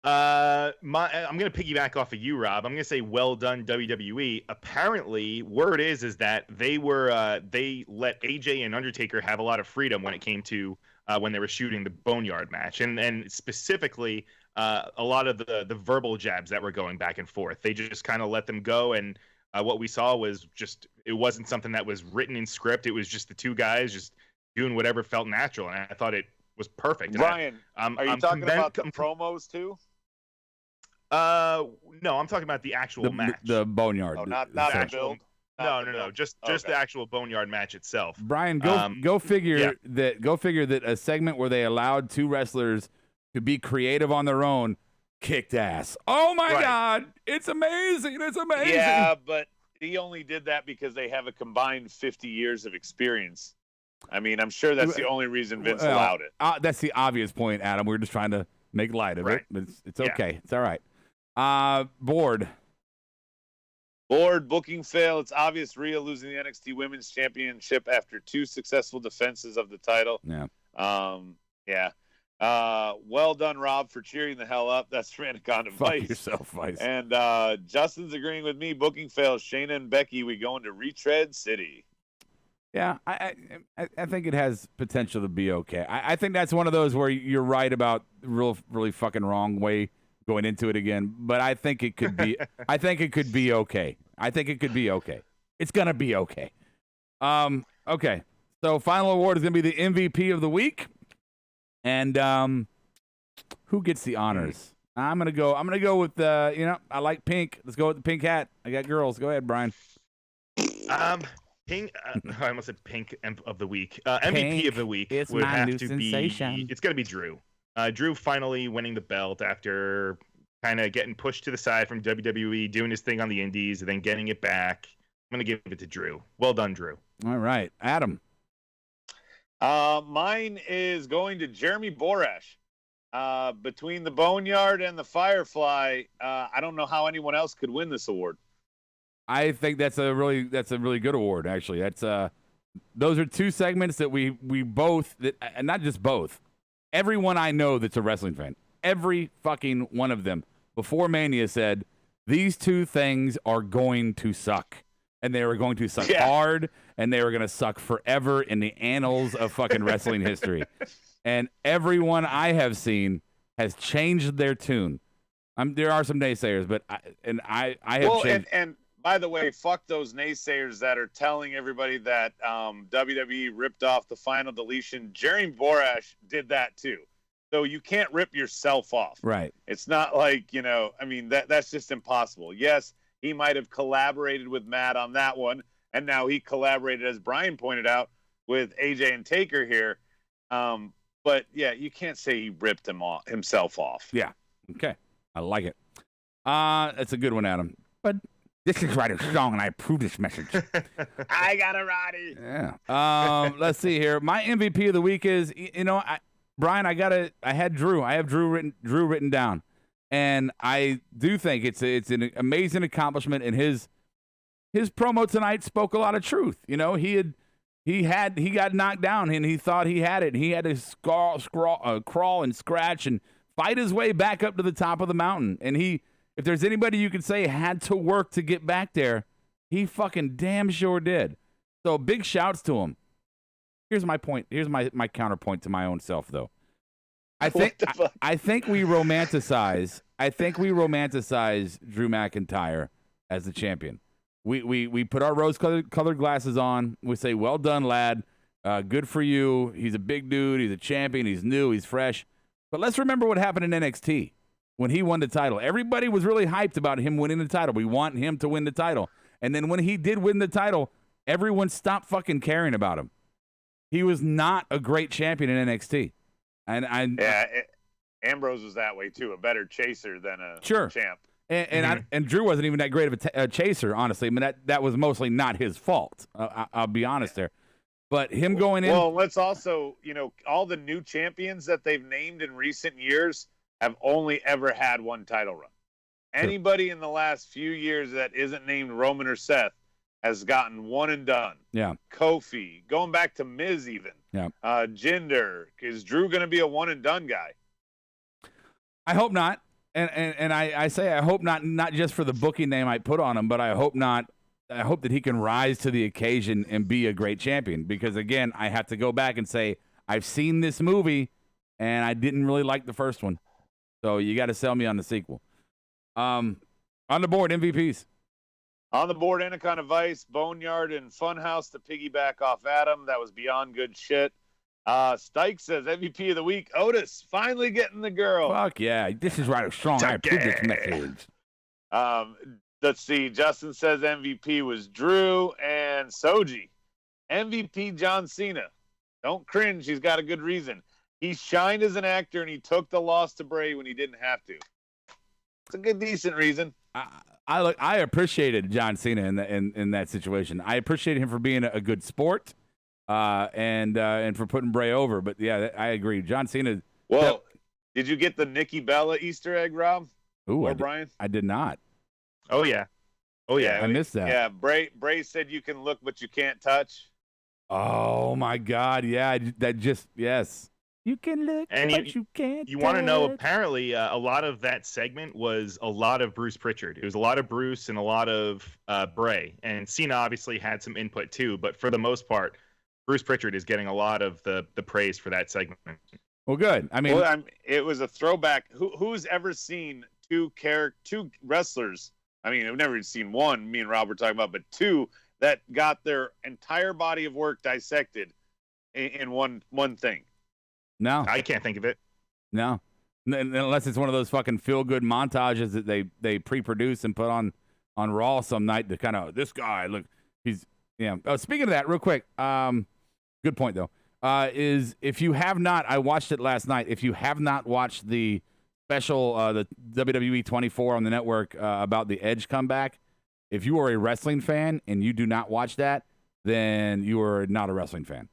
I'm going to piggyback off of you, Rob. I'm going to say well done, WWE. Apparently, word is that they let AJ and Undertaker have a lot of freedom when it came to when they were shooting the Boneyard match, and specifically a lot of the verbal jabs that were going back and forth. They just kind of let them go, and what we saw was it wasn't something that was written in script. It was just the two guys just doing whatever felt natural, and I thought it was perfect. Brian, are you talking about the promos too? No, I'm talking about the actual match. The Boneyard. Oh, not the build. No. Just the actual Boneyard match itself. Brian, go figure that a segment where they allowed two wrestlers to be creative on their own kicked ass. Oh my God, it's amazing! It's amazing. Yeah, but he only did that because they have a combined 50 years of experience. I mean, I'm sure that's the only reason Vince allowed it. That's the obvious point, Adam. We're just trying to make light of it, but it's okay. It's all right. Board booking fail. It's obvious Rhea losing the NXT Women's Championship after 2 successful defenses of the title. Yeah. Well done, Rob, for cheering the hell up. That's from Anaconda Vice. Fuck yourself, Vice. And Justin's agreeing with me. Booking fail. Shayna and Becky, we go into Retread City. Yeah, I think it has potential to be okay. I think that's one of those where you're right about really fucking wrong way going into it again. But I think it could be. I think it could be okay. I think it could be okay. It's gonna be okay. Okay. So final award is gonna be the MVP of the week, and who gets the honors? I'm gonna go with I like pink. Let's go with the pink hat. I got girls. Go ahead, Brian. Pink, I almost said pink of the week. MVP of the week would have to be. It's going to be Drew. Drew finally winning the belt after kind of getting pushed to the side from WWE, doing his thing on the Indies, and then getting it back. I'm going to give it to Drew. Well done, Drew. All right, Adam. Mine is going to Jeremy Borash. Between the Boneyard and the Firefly, I don't know how anyone else could win this award. I think that's a really good award, actually. That's those are 2 segments that we both, and not just both, everyone I know that's a wrestling fan, every fucking one of them before Mania said these 2 things are going to suck, and they were going to suck hard, and they were going to suck forever in the annals of fucking wrestling history. And everyone I have seen has changed their tune. There are some naysayers, but I have changed. And by the way, fuck those naysayers that are telling everybody that WWE ripped off the Final Deletion. Jeremy Borash did that too. So you can't rip yourself off. Right. It's not like, that's just impossible. Yes, he might have collaborated with Matt on that one, and now he collaborated, as Brian pointed out, with AJ and Taker here. But, yeah, you can't say he ripped himself off. Yeah. Okay. I like it. That's a good one, Adam. But this is right strong, and I approve this message. I got it, Roddy. Yeah. Let's see here. My MVP of the week is, Brian. I had Drew. I have Drew written down, and I do think it's an amazing accomplishment. And his promo tonight spoke a lot of truth. He got knocked down, and he thought he had it. He had to crawl and scratch and fight his way back up to the top of the mountain, and if there's anybody you could say had to work to get back there, he fucking damn sure did. So big shouts to him. Here's my point. Here's my counterpoint to my own self, though. I think we romanticize Drew McIntyre as the champion. We put our rose-colored glasses on. We say, "Well done, lad. Good for you. He's a big dude. He's a champion. He's new. He's fresh." But let's remember what happened in NXT. When he won the title, everybody was really hyped about him winning the title. We want him to win the title. And then when he did win the title, everyone stopped fucking caring about him. He was not a great champion in NXT. Ambrose was that way too, a better chaser than a champ. And Drew wasn't even that great of a chaser, honestly. I mean, that was mostly not his fault. I'll be honest there. But him going in. Well, let's also, all the new champions that they've named in recent years have only ever had one title run. Anybody in the last few years that isn't named Roman or Seth has gotten one and done. Yeah. Kofi, going back to Miz even. Yeah. Jinder. Is Drew going to be a one and done guy? I hope not. And I say I hope not just for the booking they might put on him, but I hope not. I hope that he can rise to the occasion and be a great champion. Because, again, I have to go back and say, I've seen this movie, and I didn't really like the first one. So you got to sell me on the sequel. On the board, MVPs. On the board, Anaconda Vice, Boneyard, and Funhouse to piggyback off Adam. That was beyond good shit. Stike says MVP of the week, Otis, finally getting the girl. Fuck yeah. This is right strong. I approve this message. Let's see. Justin says MVP was Drew and Soji. MVP John Cena. Don't cringe. He's got a good reason. He shined as an actor, and he took the loss to Bray when he didn't have to. It's a good, decent reason. I appreciated John Cena in that situation. I appreciated him for being a good sport, and for putting Bray over. But yeah, I agree. John Cena. Well, did you get the Nikki Bella Easter egg, Rob? Ooh, or Brian? I did not. Oh yeah. I missed that. Yeah, Bray said you can look, but you can't touch. Oh my God! Yeah, yes. You can look, but you can't. You want to know? Apparently, a lot of that segment was a lot of Bruce Pritchard. It was a lot of Bruce and a lot of Bray, and Cena obviously had some input too. But for the most part, Bruce Pritchard is getting a lot of the praise for that segment. Well, good. I mean, it was a throwback. Who's ever seen two wrestlers? I mean, I've never seen one. Me and Rob were talking about, but two that got their entire body of work dissected in one thing. No, I can't think of it. No, unless it's one of those fucking feel-good montages that they pre-produce and put on Raw some night to kind of, this guy, look, he's, yeah. Oh, speaking of that, real quick, good point though. Is if you have not, I watched it last night. If you have not watched the special, the WWE 24 on the network about the Edge comeback, if you are a wrestling fan and you do not watch that, then you are not a wrestling fan.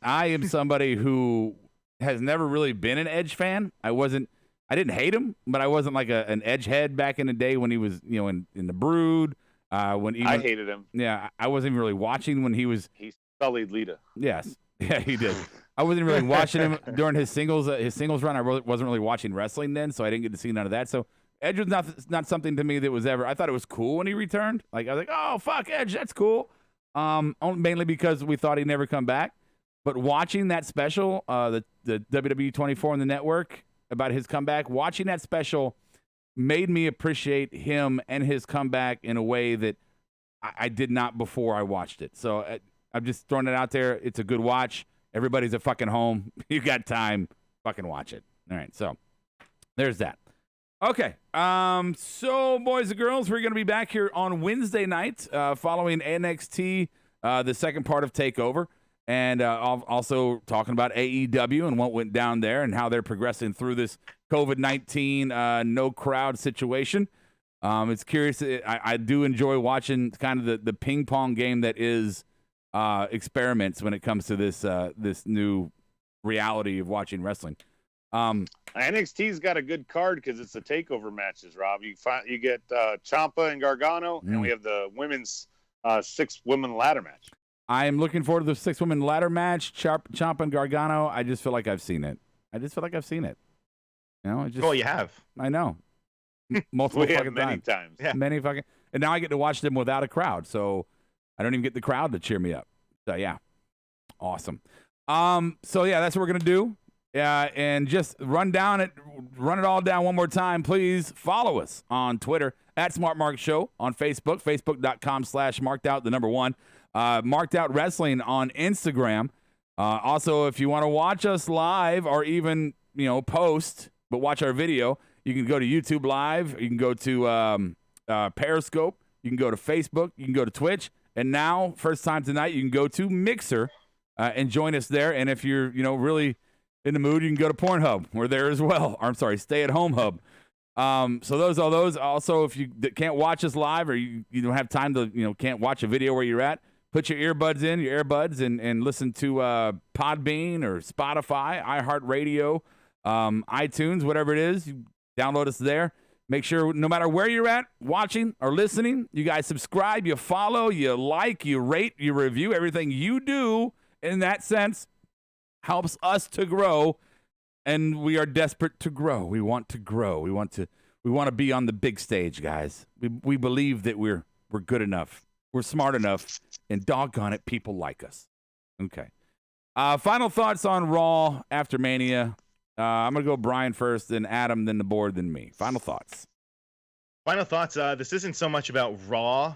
I am somebody who has never really been an Edge fan. I didn't hate him, but I wasn't like an Edge head back in the day when he was, in the Brood. I hated him. Yeah, I wasn't even really watching when he sullied Lita. Yes, yeah, he did. I wasn't really watching him during his singles run. I wasn't really watching wrestling then, so I didn't get to see none of that. So Edge was not something to me that was ever. I thought it was cool when he returned. Like I was like, oh fuck Edge, that's cool. Mainly because we thought he'd never come back. But watching that special, the WWE 24 on the network about his comeback, watching that special made me appreciate him and his comeback in a way that I did not before I watched it. So I'm just throwing it out there. It's a good watch. Everybody's at fucking home. You got time. Fucking watch it. All right. So there's that. Okay. So boys and girls, we're going to be back here on Wednesday night following NXT, the second part of TakeOver. And also talking about AEW and what went down there and how they're progressing through this COVID-19 no crowd situation. It's curious. I do enjoy watching kind of the ping pong game that is experiments when it comes to this new reality of watching wrestling. NXT's got a good card because it's the takeover matches, Rob. You get Ciampa and Gargano, and we have the women's 6-women ladder match. I'm looking forward to the 6-women ladder match, Ciampa and Gargano. I just feel like I've seen it. Well, you have. I know. Multiple fucking many times. Yeah. Many fucking. And now I get to watch them without a crowd, so I don't even get the crowd to cheer me up. So yeah, awesome. So yeah, that's what we're gonna do. Yeah, and just run it all down one more time. Please follow us on Twitter at SmartMark Show, on Facebook, facebook.com/markedout1. Marked Out Wrestling on Instagram. Also, if you want to watch us live or even, post, but watch our video, you can go to YouTube Live. You can go to Periscope. You can go to Facebook. You can go to Twitch. And now, first time tonight, you can go to Mixer and join us there. And if you're, really in the mood, you can go to Pornhub. We're there as well. Or, I'm sorry, Stay at Home Hub. So those. Also, if you can't watch us live or you don't have time to, can't watch a video where you're at, put your earbuds and listen to Podbean or Spotify, iHeartRadio, iTunes, whatever it is. You download us there. Make sure no matter where you're at, watching or listening, you guys subscribe, you follow, you like, you rate, you review. Everything you do in that sense helps us to grow, and we are desperate to grow. We want to grow. We want to be on the big stage, guys. We believe that we're good enough. We're smart enough, and doggone it, people like us. Okay. Final thoughts on Raw after Mania. I'm going to go Brian first, then Adam, then the board, then me. Final thoughts. This isn't so much about Raw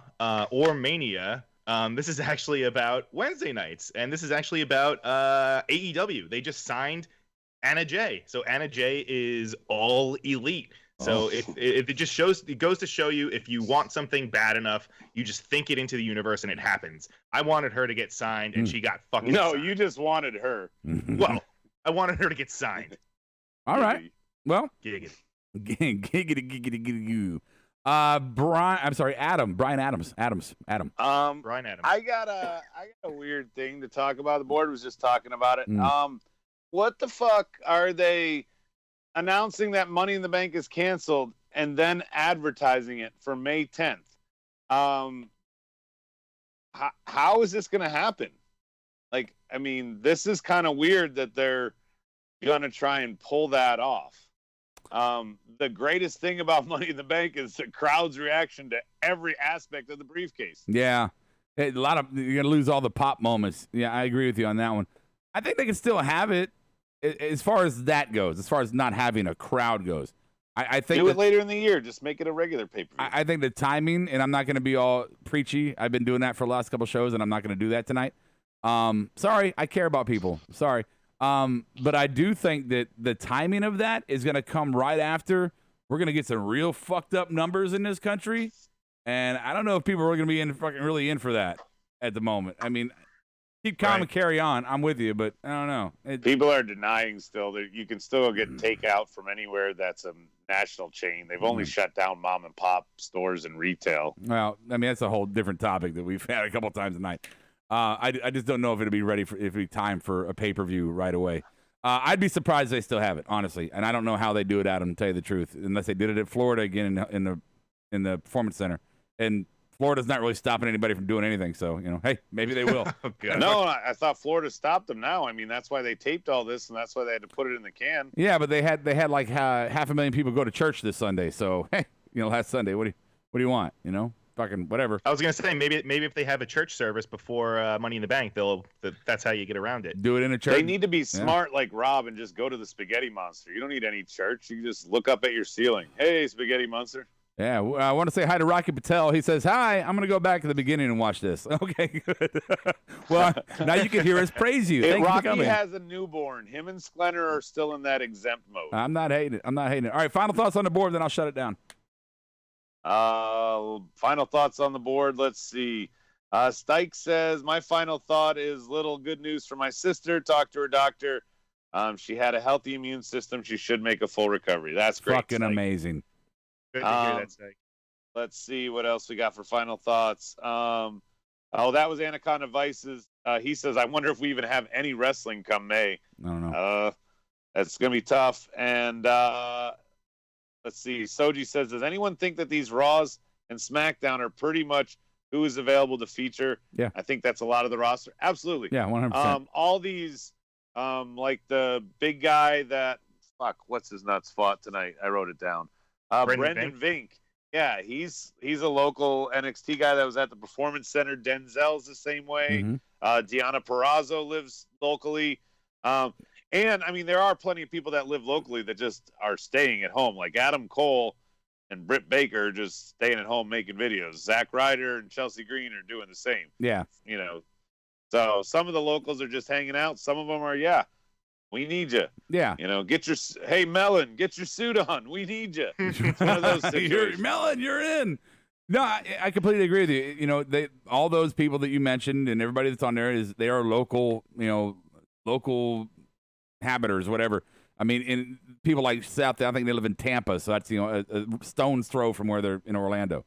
or Mania. This is actually about Wednesday nights, and this is actually about AEW. They just signed Anna Jay. So Anna Jay is all elite. So if it just shows, it goes to show you, if you want something bad enough, you just think it into the universe and it happens. I wanted her to get signed, and she got fucking signed. You just wanted her. Well, I wanted her to get signed. All right. Well, giggity. Brian Adams. Brian Adams. I got a weird thing to talk about. The board was just talking about it. What the fuck are they announcing that Money in the Bank is canceled and then advertising it for May 10th? How is this going to happen? Like, I mean, this is kind of weird that they're going to try and pull that off. The greatest thing about Money in the Bank is the crowd's reaction to every aspect of the briefcase. Yeah. You're going to lose all the pop moments. Yeah, I agree with you on that one. I think they can still have it as far as that goes, as far as not having a crowd goes. I think do it later in the year. Just make it a regular pay-per-view. I think the timing, and I'm not going to be all preachy. I've been doing that for the last couple shows, and I'm not going to do that tonight. Sorry, I care about people. Sorry. But I do think that the timing of that is going to come right after we're going to get some real fucked up numbers in this country. And I don't know if people are going to be really in for that at the moment. I mean, keep calm and carry on. I'm with you, but I don't know. People are denying still that you can still get takeout from anywhere that's a national chain. They've only shut down mom and pop stores and retail. Well, I mean, that's a whole different topic that we've had a couple times tonight. I just don't know if it'll be ready if it'll be time for a pay-per-view right away. I'd be surprised they still have it, honestly, and I don't know how they do it, Adam, to tell you the truth, unless they did it at Florida again in the Performance Center, and Florida's not really stopping anybody from doing anything, so hey, maybe they will. No, I thought Florida stopped them. Now, I mean, that's why they taped all this, and that's why they had to put it in the can. Yeah, but they had like 500,000 people go to church this Sunday, so hey, last Sunday, what do you want? Fucking whatever. I was gonna say maybe if they have a church service before Money in the Bank, that's how you get around it. Do it in a church. They need to be smart like Rob and just go to the Spaghetti Monster. You don't need any church. You can just look up at your ceiling. Hey, Spaghetti Monster. Yeah, I want to say hi to Rocky Patel. He says, hi, I'm going to go back to the beginning and watch this. Okay, good. Well, now you can hear us praise you. Thank you for coming. Rocky has a newborn. Him and Sklenner are still in that exempt mode. I'm not hating it. All right, final thoughts on the board, then I'll shut it down. Final thoughts on the board. Let's see. Stike says, my final thought is little good news for my sister. Talk to her doctor. She had a healthy immune system. She should make a full recovery. That's great. Fucking Stike. Amazing. Good to hear that, Stike. Let's see what else we got for final thoughts. That was Anaconda Vices. He says, I wonder if we even have any wrestling come May. I don't know. That's going to be tough. And let's see. Soji says, does anyone think that these Raws and SmackDown are pretty much who is available to feature? Yeah. I think that's a lot of the roster. Absolutely. Yeah, 100%. All these, like the big guy that, what's his nuts fought tonight? I wrote it down. Brendan Vink. Yeah, he's a local NXT guy that was at the Performance Center. Denzel's the same way. Mm-hmm. Deonna Purrazzo lives locally. And, I mean, there are plenty of people that live locally that just are staying at home, like Adam Cole and Britt Baker just staying at home making videos. Zack Ryder and Chelsea Green are doing the same. Yeah. So some of the locals are just hanging out. Some of them are, we need you. Yeah. Hey, Melon, get your suit on. We need you. It's one of those situations. Melon, you're in. No, I completely agree with you. All those people that you mentioned and everybody that's on there they are local, local habiters, whatever. I mean, in people like South, I think they live in Tampa, so that's a stone's throw from where they're in Orlando.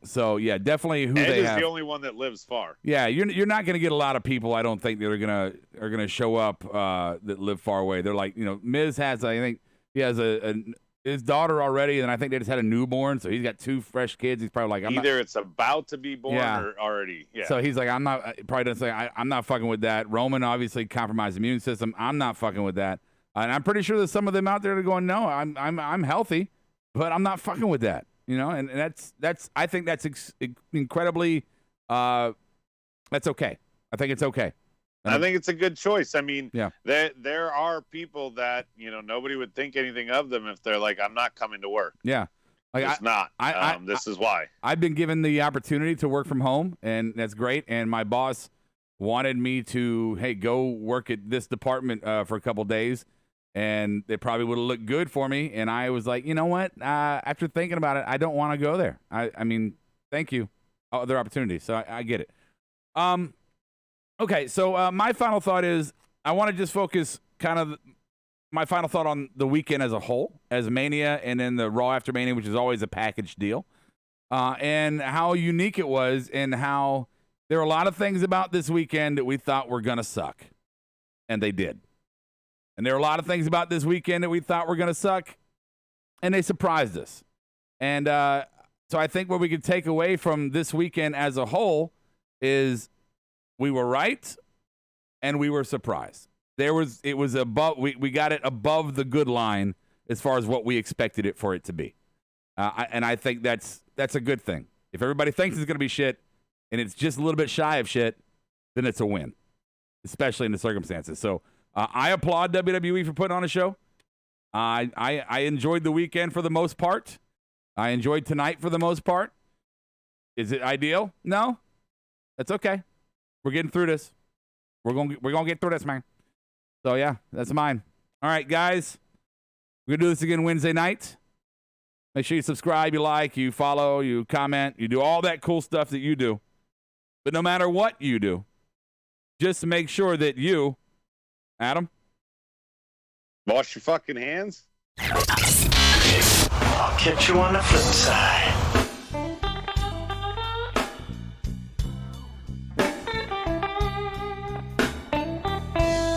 So yeah, definitely who Ed they is have. The only one that lives far. Yeah, you're not going to get a lot of people. I don't think that are gonna show up that live far away. They're like Miz has. I think he has his daughter already, and I think they just had a newborn, so he's got 2 fresh kids. He's probably like, it's about to be born or already. Yeah. So he's like, I'm not. Probably doesn't say I'm not fucking with that. Roman obviously compromised immune system. I'm not fucking with that. And I'm pretty sure there's some of them out there that are going, no, I'm healthy, but I'm not fucking with that. And that's I think that's incredibly that's okay. I think it's okay. I think it's a good choice. I mean, yeah. there are people that nobody would think anything of them if they're like, I'm not coming to work. Yeah, it's not. This is why I've been given the opportunity to work from home, and that's great. And my boss wanted me to go work at this department for a couple days. and they probably would have looked good for me. And I was like, you know what? After thinking about it, I don't want to go there. I mean, thank you. Other opportunities. So I get it. Okay, so my final thought is I want to just focus kind of my final thought on the weekend as a whole, as Mania, and then the Raw after Mania, which is always a package deal, and how unique it was, and how there were a lot of things about this weekend that we thought were going to suck, and they did. And there are a lot of things about this weekend that we thought were going to suck, and they surprised us. And so I think what we could take away from this weekend as a whole is we were right, and we were surprised. It was above. We got it above the good line as far as what we expected it for it to be, and I think that's a good thing. If everybody thinks it's going to be shit, and it's just a little bit shy of shit, then it's a win, especially in the circumstances. So I applaud WWE for putting on a show. I enjoyed the weekend for the most part. I enjoyed tonight for the most part. Is it ideal? No, that's okay. We're getting through this. We're gonna get through this, man. So, yeah, that's mine. All right, guys. We're going to do this again Wednesday night. Make sure you subscribe, you like, you follow, you comment, you do all that cool stuff that you do. But no matter what you do, just make sure that you, Adam, wash your fucking hands. I'll catch you on the flip side.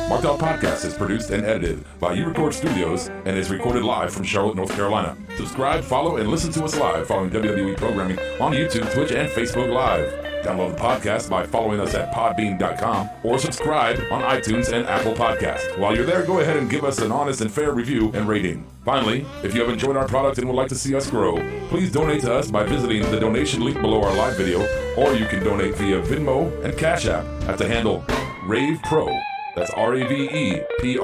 MARKEDOUT Podcast is produced and edited by U-Record Studios and is recorded live from Charlotte, North Carolina. Subscribe, follow, and listen to us live following WWE programming on YouTube, Twitch, and Facebook Live. Download the podcast by following us at podbean.com or subscribe on iTunes and Apple Podcasts. While you're there, go ahead and give us an honest and fair review and rating. Finally, if you have enjoyed our product and would like to see us grow, please donate to us by visiting the donation link below our live video, or you can donate via Venmo and Cash App at the handle Ravepro. That's Ravepro.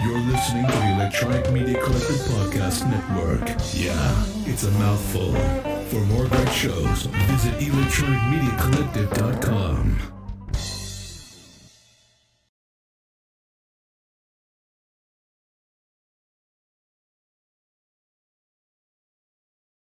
You're listening to the Electronic Media Collective Podcast Network. Yeah, it's a mouthful. For more great shows, visit electronicmediacollective.com.